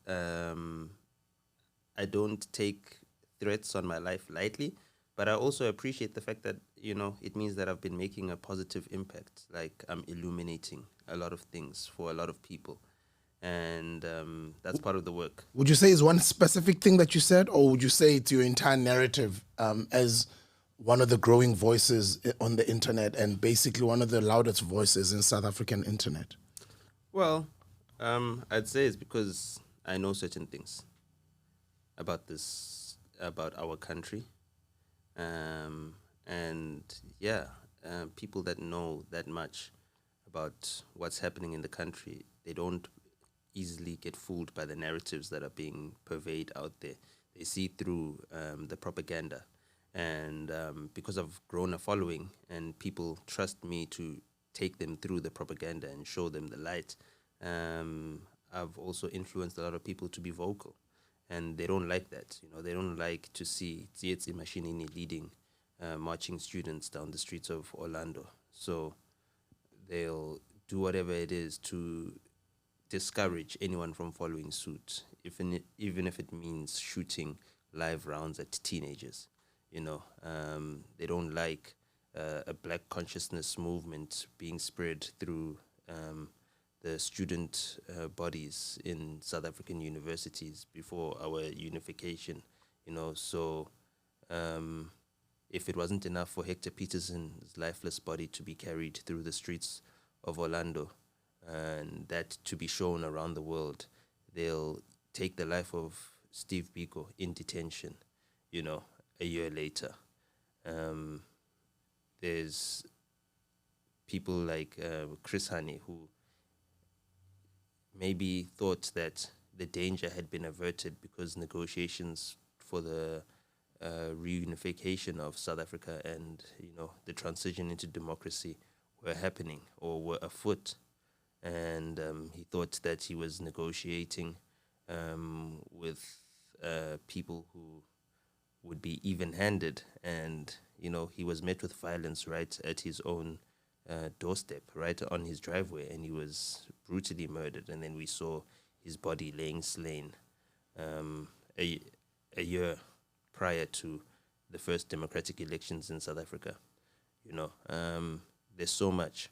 I don't take threats on my life lightly. But I also appreciate the fact that, it means that I've been making a positive impact. Like, I'm illuminating a lot of things for a lot of people. And that's part of the work. Would you say it's one specific thing that you said, or would you say it's your entire narrative as one of the growing voices on the internet and basically one of the loudest voices in South African internet? Well, I'd say it's because I know certain things about about our country, and yeah, people that know that much about what's happening in the country, they don't easily get fooled by the narratives that are being purveyed out there. They see through the propaganda. And because I've grown a following and people trust me to take them through the propaganda and show them the light, I've also influenced a lot of people to be vocal. And they don't like that. They don't like to see Tsietsi Mashinini leading marching students down the streets of Orlando. So they'll do whatever it is to discourage anyone from following suit, even if it means shooting live rounds at teenagers. They don't like a black consciousness movement being spread through the student bodies in South African universities before our unification. So if it wasn't enough for Hector Peterson's lifeless body to be carried through the streets of Orlando and that to be shown around the world, they'll take the life of Steve Biko in detention, a year later. There's people like Chris Honey who maybe thought that the danger had been averted because negotiations for the reunification of South Africa and the transition into democracy were happening or were afoot, and he thought that he was negotiating with people who would be even-handed, and he was met with violence right at his own doorstep, right on his driveway, and he was brutally murdered. And then we saw his body laying slain a year prior to the first democratic elections in South Africa. There's so much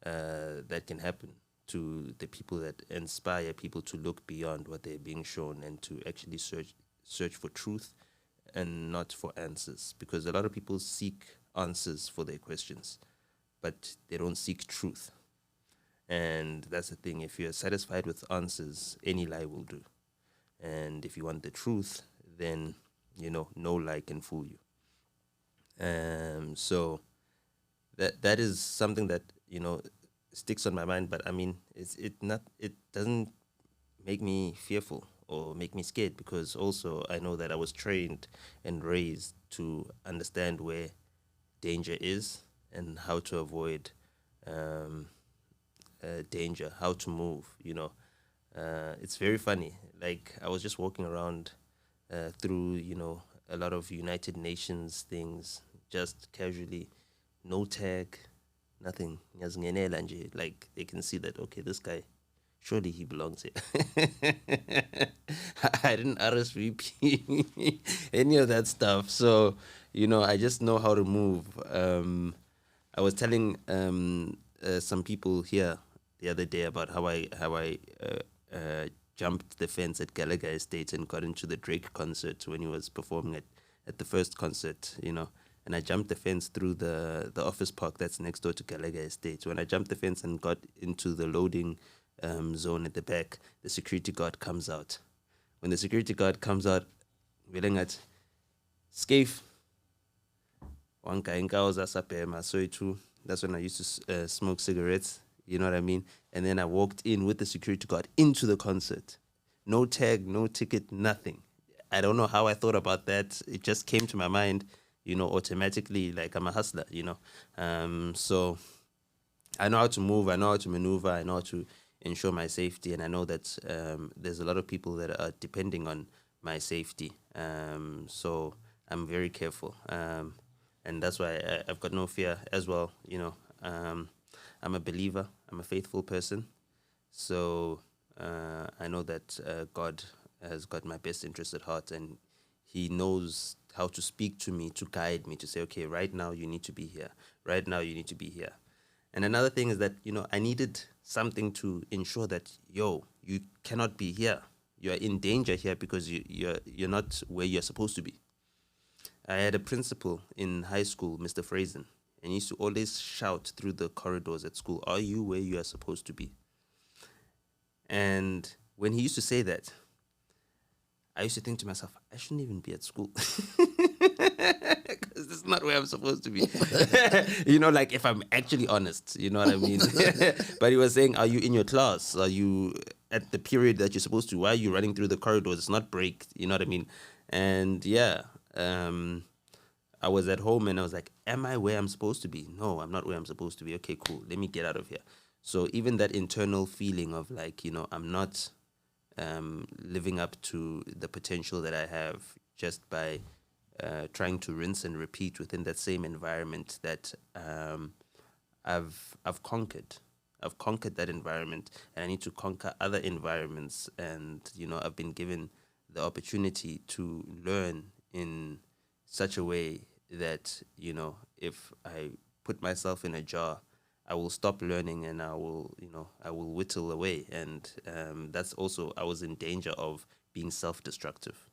that can happen to the people that inspire people to look beyond what they're being shown and to actually search for truth and not for answers, because a lot of people seek answers for their questions, but they don't seek truth. And that's the thing. If you're satisfied with answers, any lie will do. And if you want the truth, then no lie can fool you. So that is something that sticks on my mind. But I mean, it doesn't make me fearful or make me scared, because also I know that I was trained and raised to understand where danger is and how to avoid danger, how to move. It's very funny. Like, I was just walking around through a lot of United Nations things, just casually, no tag, nothing. Like, they can see that, okay, this guy, surely he belongs here. I didn't RSVP any of that stuff. So, I just know how to move. I was telling some people here the other day about how I jumped the fence at Gallagher Estate and got into the Drake concert when he was performing at the first concert, and I jumped the fence through the office park that's next door to Gallagher Estate. When I jumped the fence and got into the loading zone at the back, the security guard comes out. When the security guard comes out, yelling at Scaife, one guy in that's when I used to smoke cigarettes. You know what I mean? And then I walked in with the security guard into the concert. No tag, no ticket, nothing. I don't know how I thought about that. It just came to my mind, automatically, like I'm a hustler, So I know how to move, I know how to maneuver, I know how to ensure my safety, and I know that there's a lot of people that are depending on my safety. So I'm very careful. And that's why I've got no fear as well, I'm a believer. I'm a faithful person. So I know that God has got my best interest at heart, and he knows how to speak to me, to guide me, to say, okay, right now you need to be here. Right now you need to be here. And another thing is that, I needed something to ensure that, you cannot be here. You're in danger here because you're not where you're supposed to be. I had a principal in high school, Mr. Frazen, and he used to always shout through the corridors at school, are you where you are supposed to be? And when he used to say that, I used to think to myself, I shouldn't even be at school. Because this is not where I'm supposed to be. Like if I'm actually honest, you know what I mean? But he was saying, are you in your class? Are you at the period that you're supposed to? Why are you running through the corridors? It's not break, you know what I mean? And yeah, I was at home and I was like, am I where I'm supposed to be? No, I'm not where I'm supposed to be. Okay, cool. Let me get out of here. So even that internal feeling of like, I'm not living up to the potential that I have just by trying to rinse and repeat within that same environment that I've conquered. I've conquered that environment, and I need to conquer other environments. And I've been given the opportunity to learn in such a way that if I put myself in a jar, I will stop learning and I will whittle away. And that's also, I was in danger of being self-destructive.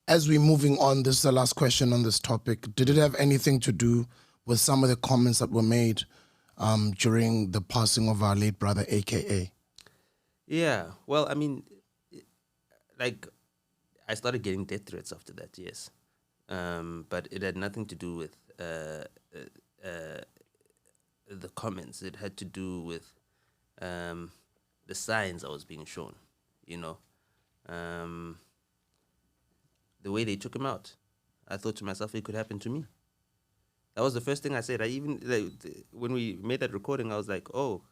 As we're moving on, this is the last question on this topic. Did it have anything to do with some of the comments that were made during the passing of our late brother, AKA? Yeah, well, I mean, like, I started getting death threats after that, yes. But it had nothing to do with the comments. It had to do with the signs I was being shown, the way they took him out. I thought to myself, it could happen to me. That was the first thing I said. When we made that recording, I was like, oh,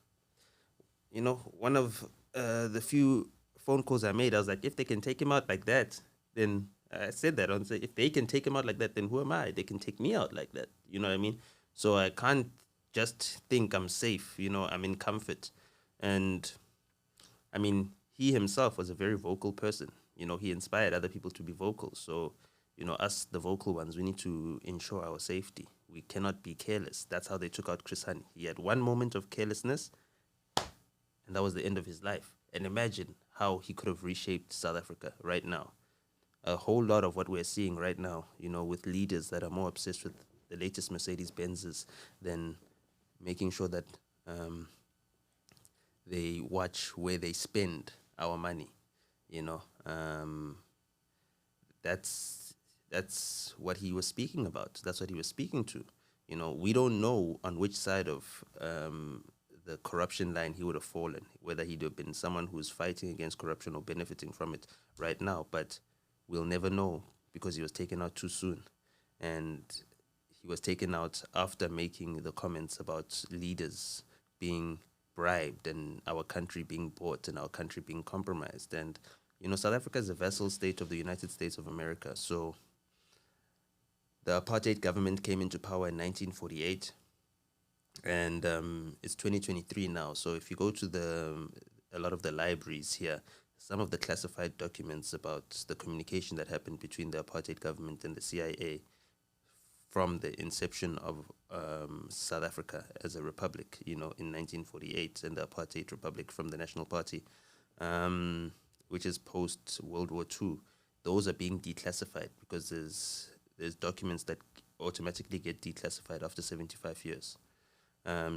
one of the few phone calls I made, I was like, if they can take him out like that, then I said that. If they can take him out like that, then who am I? They can take me out like that. You know what I mean? So I can't just think I'm safe. I'm in comfort. And I mean, he himself was a very vocal person. He inspired other people to be vocal. So, us, the vocal ones, we need to ensure our safety. We cannot be careless. That's how they took out Chris Hani. He had one moment of carelessness, and that was the end of his life. And imagine how he could have reshaped South Africa right now. A whole lot of what we're seeing right now, with leaders that are more obsessed with the latest Mercedes-Benzes than making sure that they watch where they spend our money. That's what he was speaking about. That's what he was speaking to. We don't know on which side of the corruption line he would have fallen, whether he'd have been someone who's fighting against corruption or benefiting from it right now. But we'll never know because he was taken out too soon. And he was taken out after making the comments about leaders being bribed and our country being bought and our country being compromised. And, South Africa is a vassal state of the United States of America. So the apartheid government came into power in 1948. And it's 2023 now. So if you go to a lot of the libraries here, some of the classified documents about the communication that happened between the apartheid government and the CIA from the inception of South Africa as a republic, in 1948, and the apartheid republic from the National Party, which is post-World War II, those are being declassified because there's documents that automatically get declassified after 75 years.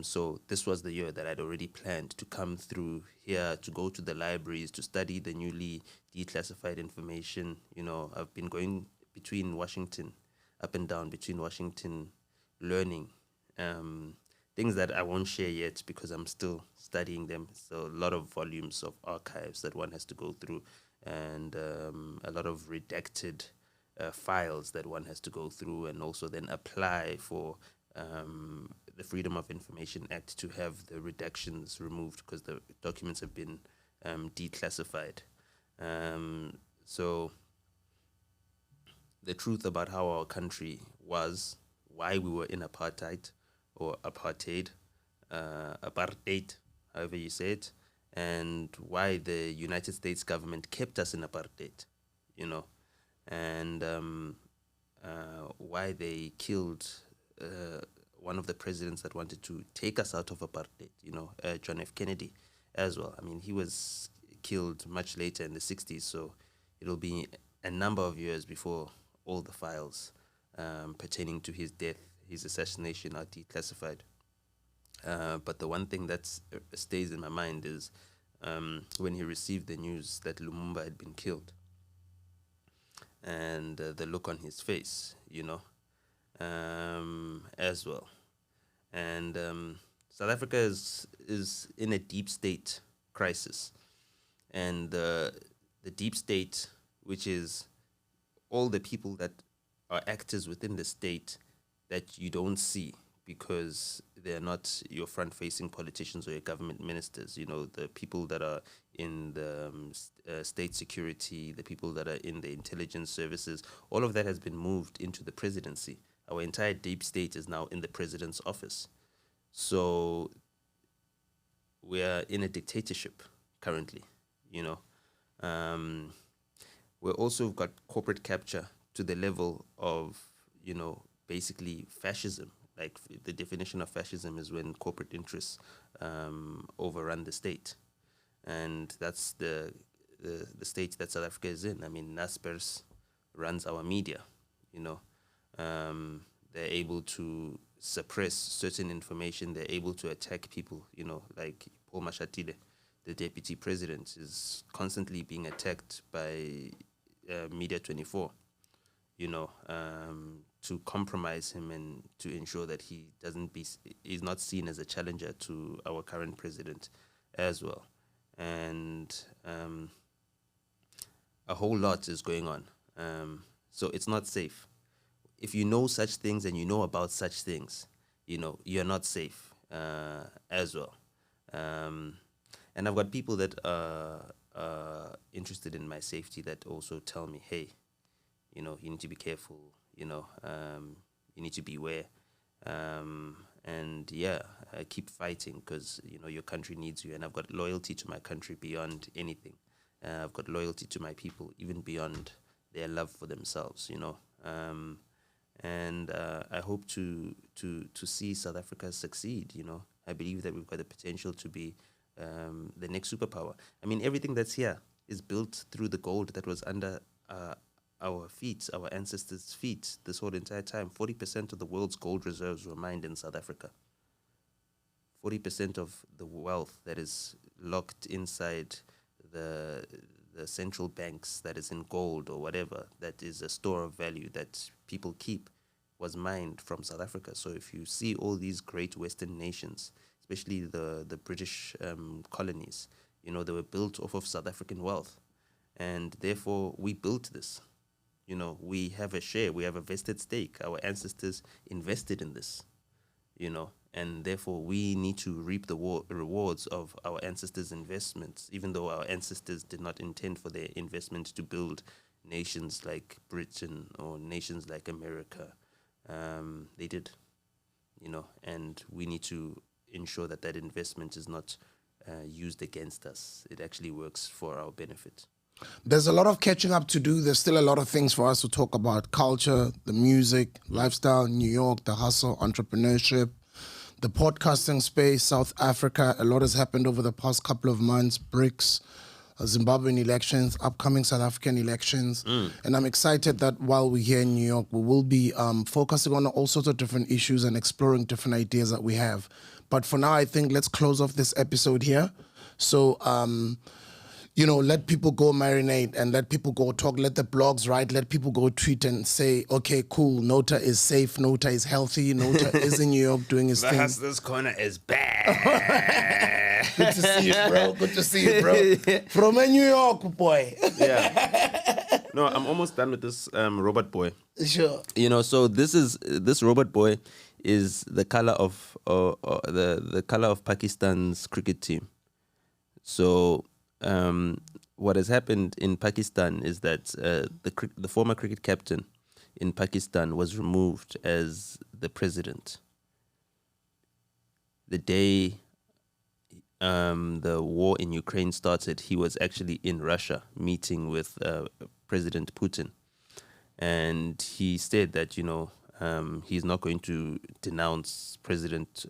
So this was the year that I'd already planned to come through here, to go to the libraries, to study the newly declassified information. I've been going between Washington, up and down between Washington, learning things that I won't share yet because I'm still studying them. So a lot of volumes of archives that one has to go through, and a lot of redacted files that one has to go through, and also then apply for the Freedom of Information Act to have the redactions removed because the documents have been declassified. So the truth about how our country was, why we were in apartheid or apartheid, however you say it, and why the United States government kept us in apartheid, and why they killed one of the presidents that wanted to take us out of apartheid, John F. Kennedy as well. I mean, he was killed much later in the 60s, so it'll be a number of years before all the files pertaining to his death, his assassination, are declassified. But the one thing that stays in my mind is when he received the news that Lumumba had been killed, and the look on his face, as well. And South Africa is in a deep state crisis, and the deep state, which is all the people that are actors within the state that you don't see because they're not your front-facing politicians or your government ministers. The people that are in the state security, the people that are in the intelligence services, all of that has been moved into the presidency. Our entire deep state is now in the president's office. So we are in a dictatorship currently, We're also got corporate capture to the level of, basically fascism. Like the definition of fascism is when corporate interests overrun the state. And that's the state that South Africa is in. I mean, Naspers runs our media, They're able to suppress certain information. They're able to attack people, like Paul Mashatile, the deputy president, is constantly being attacked by Media 24, to compromise him and to ensure that he's not seen as a challenger to our current president as well. And a whole lot is going on. So it's not safe. If you know such things and you know about such things, you're not safe as well. And I've got people that are interested in my safety that also tell me, hey, you need to be careful, you need to beware. And yeah, I keep fighting because, your country needs you. And I've got loyalty to my country beyond anything. I've got loyalty to my people, even beyond their love for themselves, And I hope to see South Africa succeed, I believe that we've got the potential to be the next superpower. I mean, everything that's here is built through the gold that was under our feet, our ancestors' feet, this whole entire time. 40% of the world's gold reserves were mined in South Africa. 40% of the wealth that is locked inside the central banks, that is in gold or whatever, that is a store of value that people keep, was mined from South Africa. So if you see all these great Western nations, especially the British colonies, they were built off of South African wealth. And therefore, we built this. We have a share, we have a vested stake. Our ancestors invested in this, and therefore we need to reap the rewards of our ancestors' investments, even though our ancestors did not intend for their investment to build nations like Britain or nations like America. They did, and we need to ensure that that investment is not used against us. It actually works for our benefit. There's a lot of catching up to do. There's still a lot of things for us to talk about. Culture, the music, lifestyle, New York, the hustle, entrepreneurship, the podcasting space, South Africa. A lot has happened over the past couple of months. BRICS, Zimbabwean elections, upcoming South African elections. And I'm excited that while we're here in New York, we will be focusing on all sorts of different issues and exploring different ideas that we have. But for now, I think let's close off this episode here. So, let people go marinate and let people go talk, let the blogs write, let people go tweet and say, okay, cool, Nota is safe, Nota is healthy, Nota is in New York doing his thing. This corner is bad. Good to see you, bro. Good to see you, bro. From a New York boy. Yeah. No, I'm almost done with this robot boy. Sure. So this robot boy is the color of the color of Pakistan's cricket team. So what has happened in Pakistan is that the former cricket captain in Pakistan was removed as the president. The day the war in Ukraine started, he was actually in Russia meeting with President Putin. And he said that, he's not going to denounce President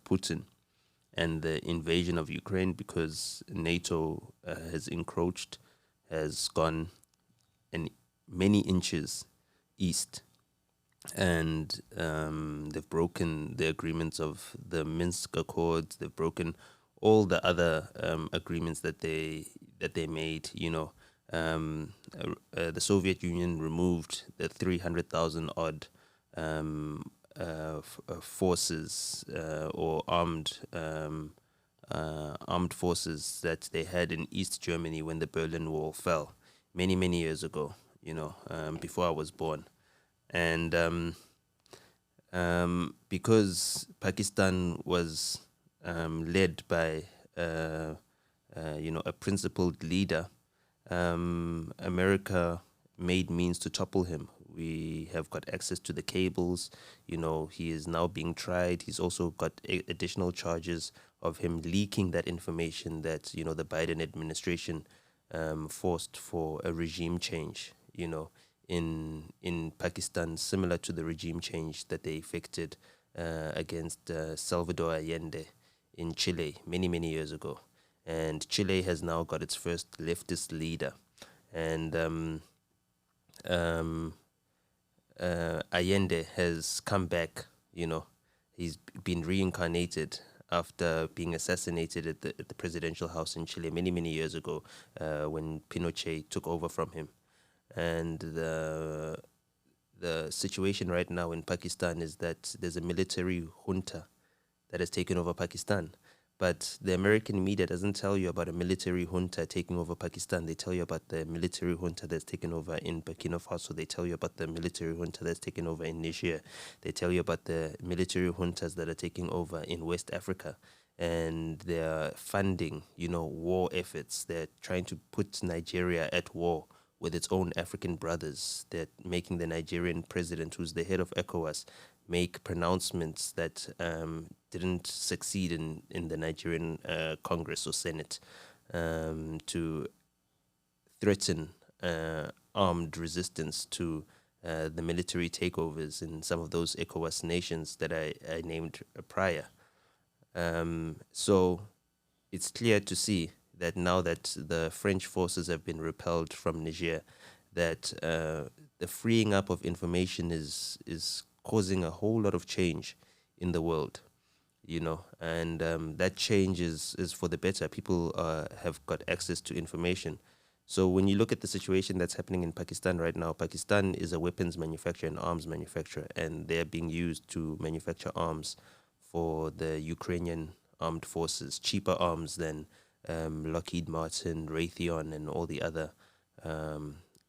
Putin and the invasion of Ukraine because NATO has encroached, has gone many inches east. And they've broken the agreements of the Minsk Accords. They've broken all the other agreements that they made. The Soviet Union removed the 300,000 odd forces or armed forces that they had in East Germany when the Berlin Wall fell many years ago. Before I was born, and because Pakistan was led by a principled leader, America made means to topple him. We have got access to the cables. He is now being tried. He's also got additional charges of him leaking that information that the Biden administration forced for a regime change. In Pakistan, similar to the regime change that they effected against Salvador Allende in Chile many years ago. And Chile has now got its first leftist leader. And Allende has come back. He's been reincarnated after being assassinated at the presidential house in Chile many years ago when Pinochet took over from him. And the situation right now in Pakistan is that there's a military junta that has taken over Pakistan. But the American media doesn't tell you about a military junta taking over Pakistan. They tell you about the military junta that's taken over in Burkina Faso. They tell you about the military junta that's taken over in Niger. They tell you about the military juntas that are taking over in West Africa. And they're funding, war efforts. They're trying to put Nigeria at war with its own African brothers. They're making the Nigerian president, who's the head of ECOWAS, make pronouncements that didn't succeed in the Nigerian Congress or Senate to threaten armed resistance to the military takeovers in some of those ECOWAS nations that I named prior. So it's clear to see that now that the French forces have been repelled from Niger, that the freeing up of information is causing a whole lot of change in the world, and that change is for the better. People have got access to information. So when you look at the situation that's happening in Pakistan right now, Pakistan is a weapons manufacturer and arms manufacturer, and they're being used to manufacture arms for the Ukrainian armed forces, cheaper arms than Lockheed Martin, Raytheon, and all the other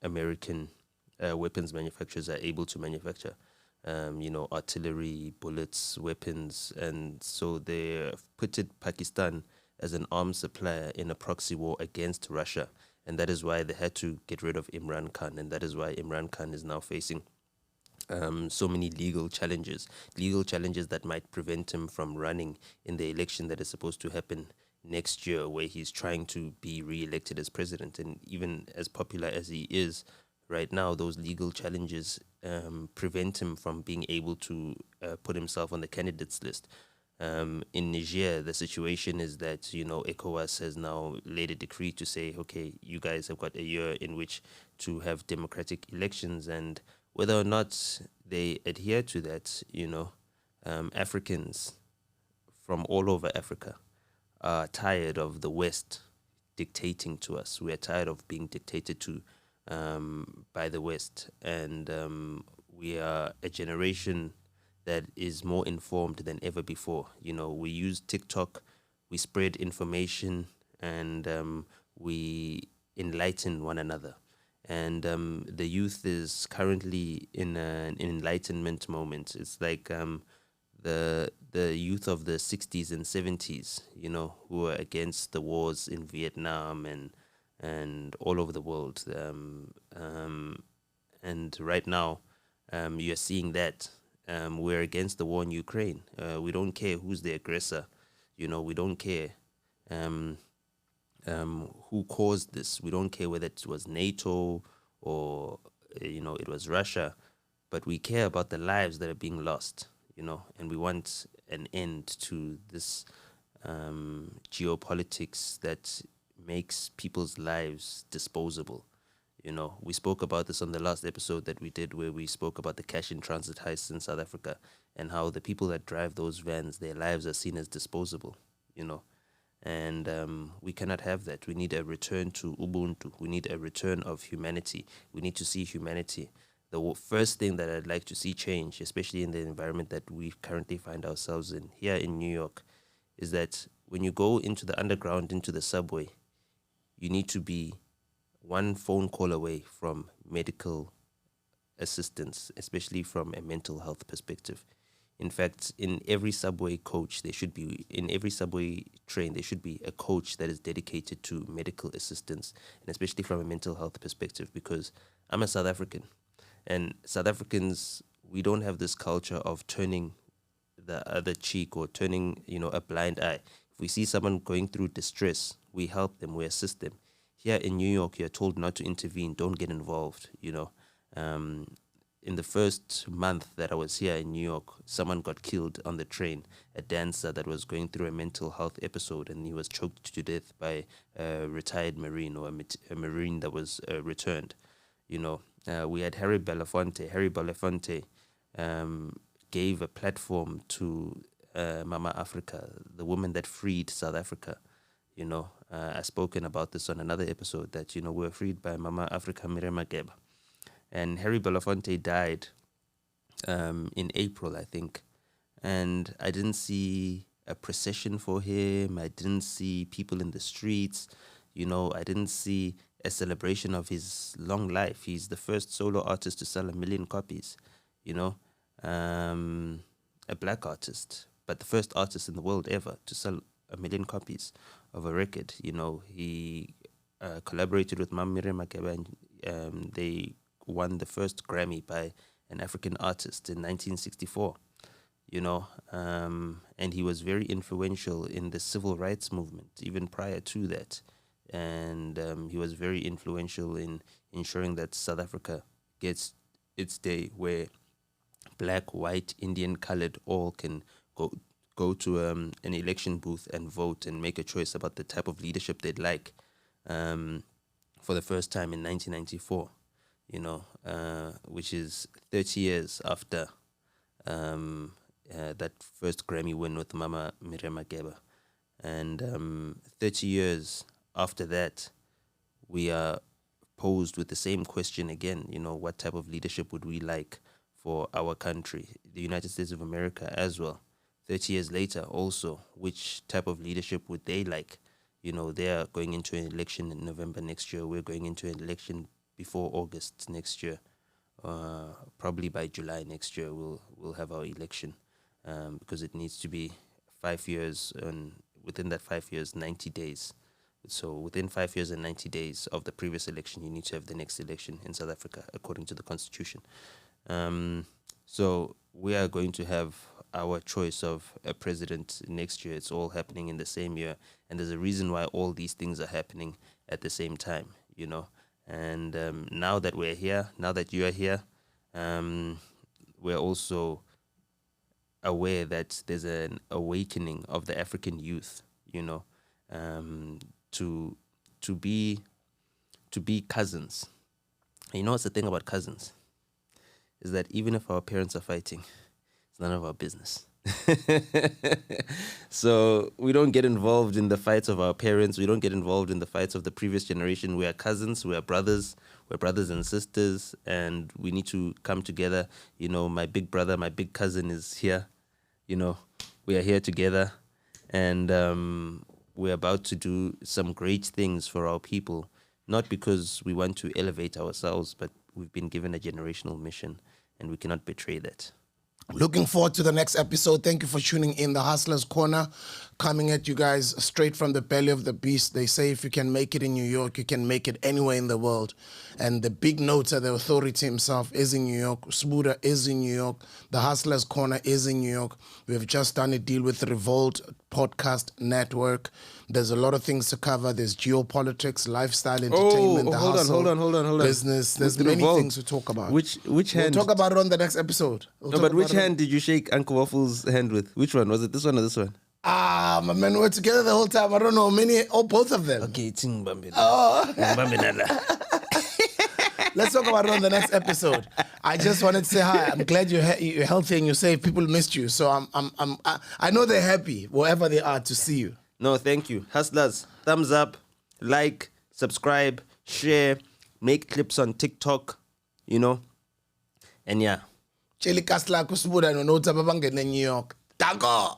American weapons manufacturers are able to manufacture. Artillery, bullets, weapons. And so they put Pakistan as an arms supplier in a proxy war against Russia. And that is why they had to get rid of Imran Khan. And that is why Imran Khan is now facing so many legal challenges that might prevent him from running in the election that is supposed to happen next year, where he's trying to be re-elected as president. And even as popular as he is right now, those legal challenges prevent him from being able to put himself on the candidates list. In Niger, the situation is that, ECOWAS has now laid a decree to say, okay, you guys have got a year in which to have democratic elections, and whether or not they adhere to that, Africans from all over Africa are tired of the West dictating to us. We are tired of being dictated to by the West, and we are a generation that is more informed than ever before. We use TikTok, we spread information, and we enlighten one another. And the youth is currently in an enlightenment moment. It's like the youth of the 60s and 70s, who were against the wars in Vietnam and all over the world. And right now, you're seeing that we're against the war in Ukraine. We don't care who's the aggressor. We don't care who caused this. We don't care whether it was NATO or, it was Russia. But we care about the lives that are being lost, and we want an end to this geopolitics that makes people's lives disposable. We spoke about this on the last episode that we did, where we spoke about the cash in transit heists in South Africa and how the people that drive those vans, their lives are seen as disposable. And we cannot have that. We need a return to Ubuntu. We need a return of humanity. We need to see humanity. The first thing that I'd like to see change, especially in the environment that we currently find ourselves in here in New York, is that when you go into the underground, into the subway, you need to be one phone call away from medical assistance, especially from a mental health perspective. In fact, in every subway coach, in every subway train, there should be a coach that is dedicated to medical assistance, and especially from a mental health perspective, because I'm a South African, and South Africans, we don't have this culture of turning the other cheek or turning, a blind eye. If we see someone going through distress, we help them, we assist them. Here in New York, you're told not to intervene, don't get involved, In the first month that I was here in New York, someone got killed on the train, a dancer that was going through a mental health episode, and he was choked to death by a retired Marine or a Marine that was returned. We had Harry Belafonte. Harry Belafonte gave a platform to Mama Africa, the woman that freed South Africa. I've spoken about this on another episode that, we were freed by Mama Africa Miriam Makeba. And Harry Belafonte died in April, I think. And I didn't see a procession for him. I didn't see people in the streets. I didn't see a celebration of his long life. He's the first solo artist to sell 1 million copies, a black artist, but the first artist in the world ever to sell 1 million copies of a record. He collaborated with Mam Miriam Makeba, and they won the first Grammy by an African artist in 1964, and he was very influential in the civil rights movement, even prior to that. And he was very influential in ensuring that South Africa gets its day where black, white, Indian, colored all can go to an election booth and vote and make a choice about the type of leadership they'd like for the first time in 1994. Which is 30 years after that first Grammy win with Mama Miriam Makeba. And 30 years after that, we are posed with the same question again. What type of leadership would we like for our country, the United States of America as well? 30 years later also, which type of leadership would they like? They are going into an election in November next year. We're going into an election before August next year. Probably by July next year we'll have our election, because it needs to be 5 years, and within that 5 years, 90 days. So within 5 years and 90 days of the previous election, you need to have the next election in South Africa according to the constitution. So we are going to have our choice of a president next year. It's all happening in the same year, and there's a reason why all these things are happening at the same time. And now that we're here, now that you are here, we're also aware that there's an awakening of the African youth, to be cousins. And what's the thing about cousins? Is that even if our parents are fighting, it's none of our business. So we don't get involved in the fights of our parents. We don't get involved in the fights of the previous generation. We are cousins. We are brothers. We're brothers and sisters, and we need to come together. My big brother, my big cousin is here. We are here together, and we're about to do some great things for our people, not because we want to elevate ourselves, but we've been given a generational mission, and we cannot betray that. Looking forward to the next episode. Thank you for tuning in. The Hustlers Corner, coming at you guys straight from the belly of the beast. They say if you can make it in New York, you can make it anywhere in the world. And the big nota, the authority himself, is in New York. Sbuda is in New York. The Hustlers Corner is in New York. We have just done a deal with the Revolt Podcast Network. There's a lot of things to cover. There's geopolitics, lifestyle, entertainment, hold on. business. There's many things to talk about. Which hand? We'll talk about it on the next episode. But which hand did you shake Uncle Waffle's hand with? Which one? Was it this one or this one? My man, we're together the whole time. I don't know, both of them. Okay, ting bambina. Let's talk about it on the next episode. I just wanted to say hi. I'm glad you're healthy and you're safe. People missed you, so I know they're happy wherever they are to see you. No, thank you. Hustlers, thumbs up, like, subscribe, share, make clips on TikTok, you know. And yeah. Cheli kasla kusibuda no nota babangene New York. Danko.